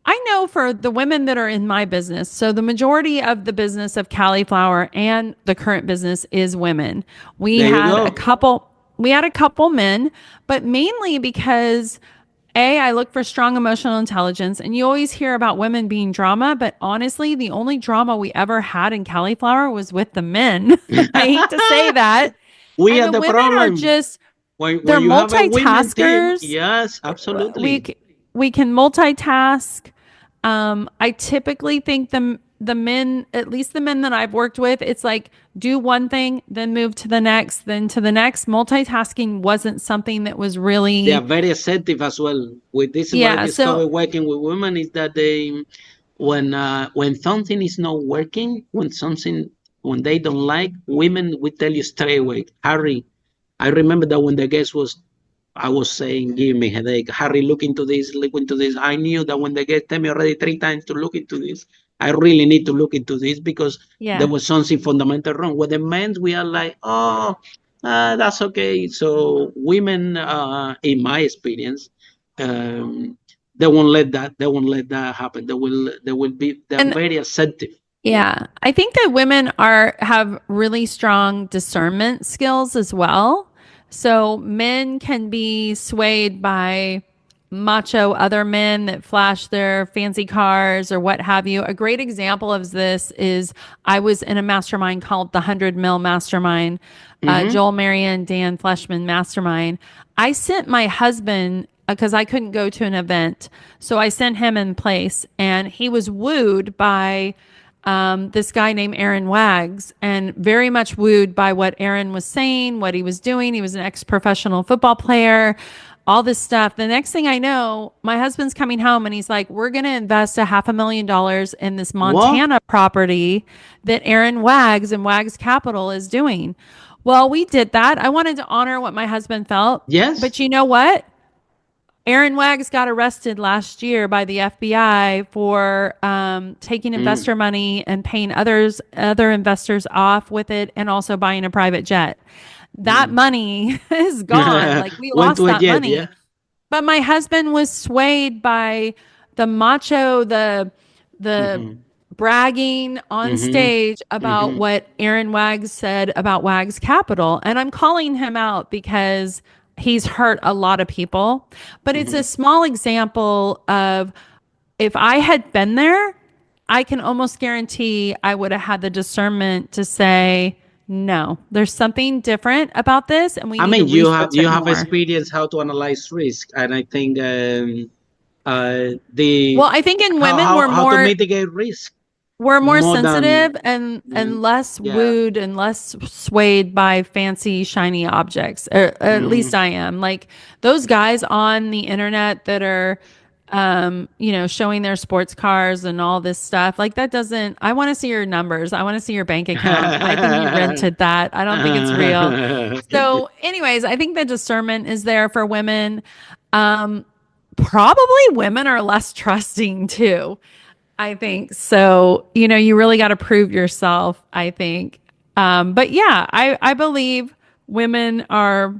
I know for the women that are in my business, so the majority of the business of Cali'flour and the current business is women. We There you had a go. couple we had a couple men, but mainly because I look for strong emotional intelligence, and you always hear about women being drama, but honestly, the only drama we ever had in Cali'flour was with the men. I hate to say that. We And are the the women are problem. just When they're you have a women team, multitaskers. yes, absolutely. We we can multitask. I typically think the men, at least the men that I've worked with, it's like do one thing, then move to the next, then to the next. Multitasking wasn't something that was They are really, very assertive as well. With this is what I yeah. So discovered working with women, is that when something is not working, when they don't like, women will tell you straight away, Harry. I remember that when the guest I was saying, give me headache. Harry, look into this, look into this. I knew that when the guest tell me already 3 times to look into this, I really need to look into this because there Yeah. was something fundamental wrong. With the men, we are like, oh, that's okay. So women, in my experience, um, they won't let that. They won't let that happen. They will. They will be. They're And very assertive. Yeah. yeah, I think that women have really strong discernment skills as well. So men can be swayed by macho other men that flash their fancy cars or what have you. A great example of this is I was in a mastermind called the 100 Mil Mastermind, Mm-hmm. Joel Marion, Dan Fleshman Mastermind. I sent my husband because I couldn't go to an event. So I sent him in place, and he was wooed by this guy named Aaron Wags, and very much wooed by what Aaron was saying, what he was doing. He was an ex-professional football player, all this stuff. The next thing I know, my husband's coming home and he's like, we're going to invest $500,000 in this What? Montana property that Aaron Wags and Wags Capital is doing. Well, we did that. I wanted to honor what my husband felt. Yes. But you know what? Aaron Wags got arrested last year by the FBI for taking Mm. investor money and paying other investors off with it, and also buying a private jet. That Mm. money is gone. Like, we Went lost to a that jet. Yeah. money. But my husband was swayed by the macho, the Mm-hmm. bragging on Mm-hmm. stage about Mm-hmm. what Aaron Wags said about Wags Capital. And I'm calling him out because he's hurt a lot of people. But it's Mm-hmm. a small example of, if I had been there, I can almost guarantee I would have had the discernment to say, no, there's something different about this, and we I need to mean, research you it have more. experience how to analyze risk, and I think the Well, I think in women how to mitigate risk we're more more than sensitive and mm, less yeah. wooed and less swayed by fancy shiny objects. Or at least Mm-hmm. I am. Like, those guys on the internet that are showing their sports cars and all this stuff. Like, that doesn't, I want to see your numbers. I want to see your bank account. I think you rented that. I don't think it's real. So, anyways, I think the discernment is there for women. Um, Probably women are less trusting too. I think so. You really got to prove yourself, I think. But yeah, I believe women are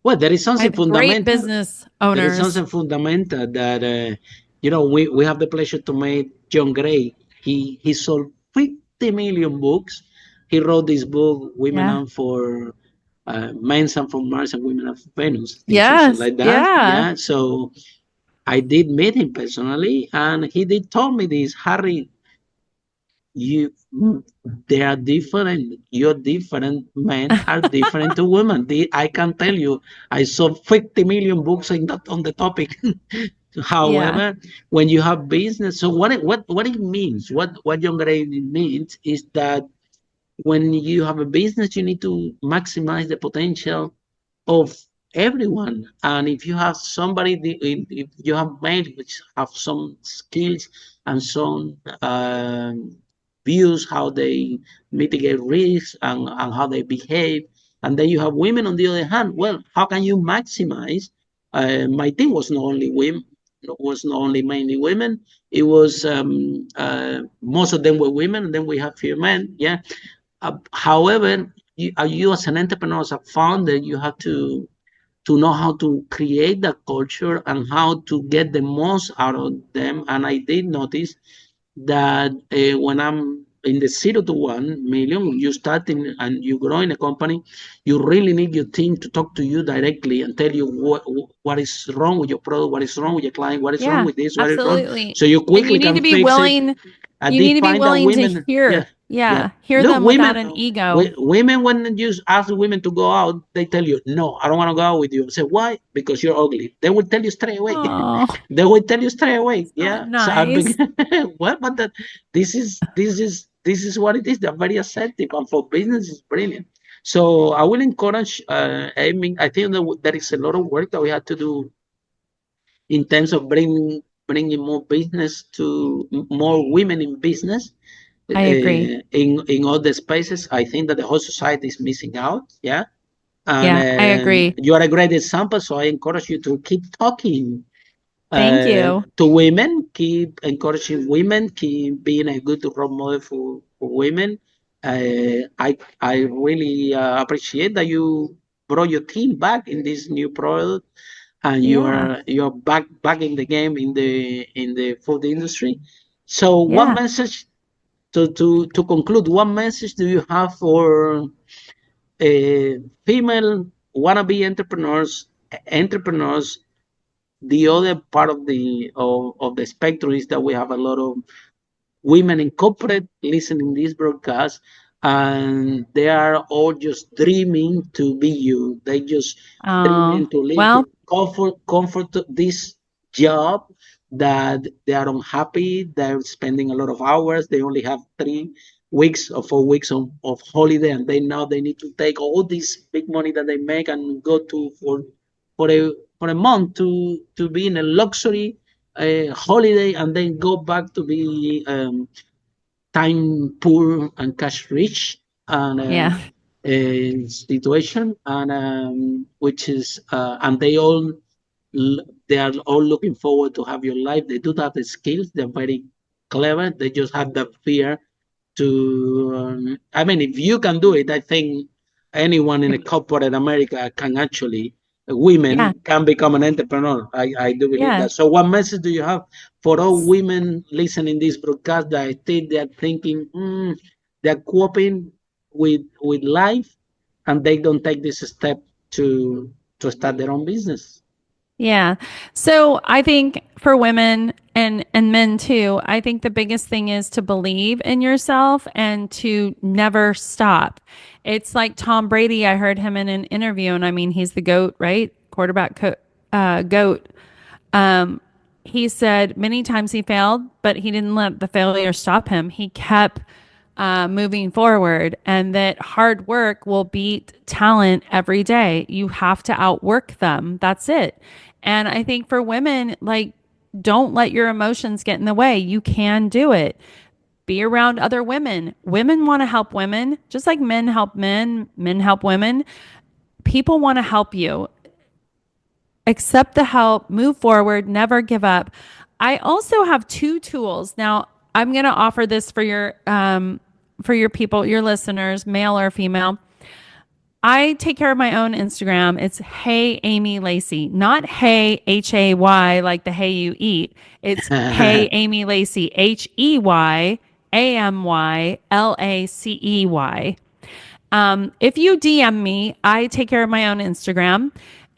Well, there is something great fundamental. business There is owners. something fundamental that we have the pleasure to meet John Gray. He sold 50 million books. He wrote this book, Women Yeah. Are for Men Are from Mars and Women Are from Venus, I think something Yes. like that. Yeah. Yeah. So I did meet him personally, and he did tell me this, Harry. You, they are different. You're different. Men are different to women. I can tell you, I saw 50 million books on the topic. Yeah. However, when you have business, so what it means, what John Gray means is that when you have a business, you need to maximize the potential of everyone. And if you have somebody, if you have men which have some skills and some views how they mitigate risks and how they behave, and then you have women on the other hand, well, how can you maximize? My team was not only women, was not only mainly women. It was most of them were women, and then we have few men. Yeah. However, you as an entrepreneur, as a founder, you have to know how to create that culture and how to get the most out of them. And I did notice that when I'm in the 0 to 1 million, when you start and you grow in a company, you really need your team to talk to you directly and tell you what is wrong with your product, what is wrong with your client, what is wrong Yeah. with this, what is wrong, Absolutely. so you And you quickly need to can be fix it. willing. I You need did to be find that willing to women, yeah, hear. yeah. Yeah. Hear Look, them without women, an ego. women, when you ask women to go out, they tell you, no, I don't want to go out with you. I say, why? Because you're ugly. They will tell you straight away. Oh, They will tell you straight away. it's not Yeah. So I've been, nice. well, but this is what it is. They're very assertive, and for business, it's brilliant. So I will encourage. I mean, I think that there is a lot of work that we have to do in terms of bringing more business to more women in business I agree. in all the spaces. I think that the whole society is missing out. Yeah, and Yeah, I agree. you are a great example. So I encourage you to keep talking. Thank you. To women, keep encouraging women, keep being a good role model for women. I really appreciate that you brought your team back in this new product, and Yeah. you're back in the game in the food industry. So, what Yeah. message to conclude? What message do you have for female wannabe entrepreneurs? The other part of the spectrum is that we have a lot of women in corporate listening this broadcast, and they are all just dreaming to be you. They just dreaming to live Well, in comfort this job that they are unhappy. They're spending a lot of hours. They only have 3 weeks or 4 weeks of holiday, and they need to take all this big money that they make and go to for a for a month to be in a luxury holiday, and then go back to be time poor and cash rich and yeah. situation, and which is and they are all looking forward to have your life. They do have the skills. They're very clever. They just have the fear to. I mean, if you can do it, I think anyone in a corporate America can actually. Yeah. Women can become an entrepreneur. I do believe Yeah. that. So, what message do you have for all women listening this broadcast that I think they're thinking they're coping with life, and they don't take this step to start their own business? Yeah. So I think for women and men too, I think the biggest thing is to believe in yourself and to never stop. It's like Tom Brady. I heard him in an interview, and I mean, he's the GOAT, right? GOAT. Um, he said many times he failed, but he didn't let the failure stop him. He kept moving forward, and that hard work will beat talent every day. You have to outwork them. That's it. And I think for women, like, don't let your emotions get in the way. You can do it. Be around other women. Women want to help women, just like men help men, men help women. People want to help you. Accept the help, move forward, never give up. I also have 2 tools. Now, I'm going to offer this for your people, your listeners, male or female. I take care of my own Instagram. It's Hey Amy Lacey, not Hey Hay like the hay you eat. It's Hey Amy Lacey, HeyAmyLacey. If you DM me, I take care of my own Instagram,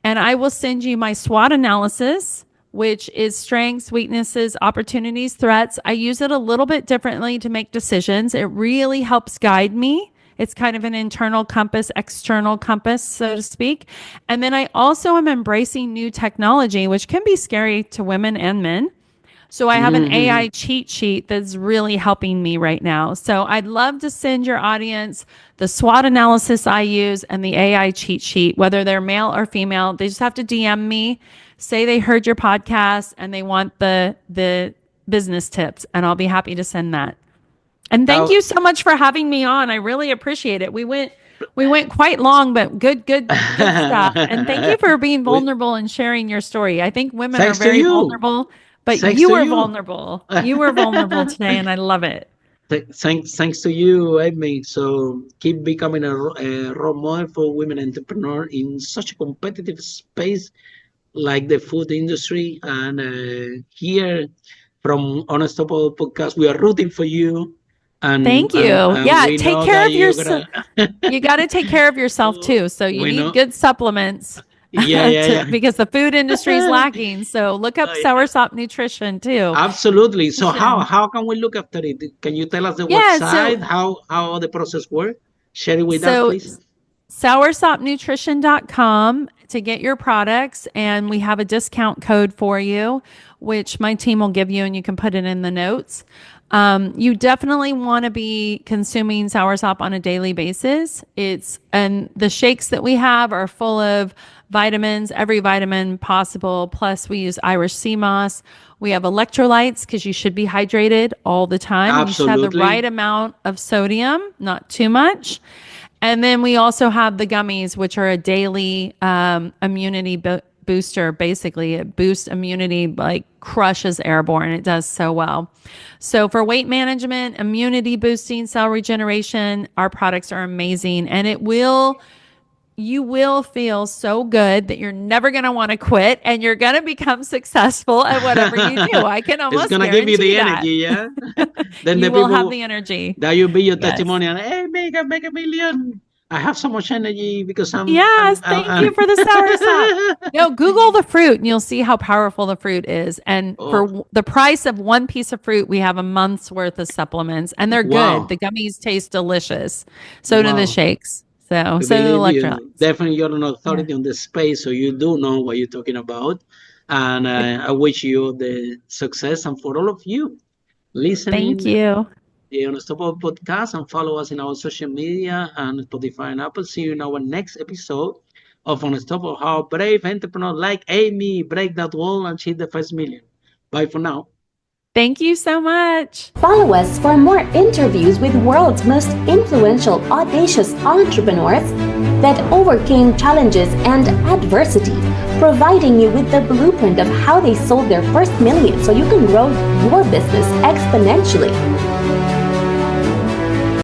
and I will send you my SWOT analysis, which is strengths, weaknesses, opportunities, threats. I use it a little bit differently to make decisions. It really helps guide me. It's kind of an internal compass, external compass, so to speak. And then I also am embracing new technology, which can be scary to women and men. So I have an AI cheat sheet that's really helping me right now. So I'd love to send your audience the SWOT analysis I use and the AI cheat sheet, whether they're male or female. They just have to DM me, say they heard your podcast and they want the business tips, and I'll be happy to send that. And thank Now, you so much for having me on. I really appreciate it. We went quite long, but good stuff. And thank you for being we, vulnerable and sharing your story. I think women are thanks to very you. vulnerable, but Thanks you to were you. vulnerable. You were vulnerable today, and I love it. Thanks to you, Amy. So keep becoming a role model for women entrepreneurs in such a competitive space like the food industry. And here from Unstoppable Podcast, we are rooting for you, Thank you. and Yeah, we take know care that of you're yourself. gonna. You got to take care of yourself too. So you We need know. good supplements Yeah. because the food industry is lacking. So look up Yeah. Soursop Nutrition too. Absolutely. So Nutrition. how can we look after it? Can you tell us the Yeah. So website? How the process works? Share it with us, so please. soursopnutrition.com to get your products, and we have a discount code for you, which my team will give you, and you can put it in the notes. You definitely want to be consuming soursop on a daily basis. And the shakes that we have are full of vitamins, every vitamin possible. Plus, we use Irish sea moss. We have electrolytes because you should be hydrated all the time, and you should have the right Absolutely. amount of sodium, not too much. And then we also have the gummies, which are a daily immunity booster. Basically, it boosts immunity, like crushes airborne. It does so well. So for weight management, immunity boosting, cell regeneration, our products are amazing, and you will feel so good that you're never going to want to quit, and you're going to become successful at whatever you do. I can almost It's gonna give you the that. energy, yeah. Then You the will people have the energy. that will be your Yes. testimonial. Hey, make a million. I have so much energy because Yes, thank you for the Soursop. No, Google the fruit and you'll see how powerful the fruit is. And for the price of one piece of fruit, we have a month's worth of supplements, and they're Wow. good. The gummies taste delicious. So do Wow. the shakes. So do the Believe you, electrolytes. definitely you're an authority on this space, so you do know what you're talking about. And I wish you the success, and for all of you listening Thank you. the Unstoppable Podcast, and follow us in our social media and Spotify and Apple. See you in our next episode of Unstoppable, how brave entrepreneur like Amy break that wall and achieve the first million. Bye for now. Thank you so much. Follow us for more interviews with world's most influential, audacious entrepreneurs that overcame challenges and adversity, providing you with the blueprint of how they sold their first million so you can grow your business exponentially.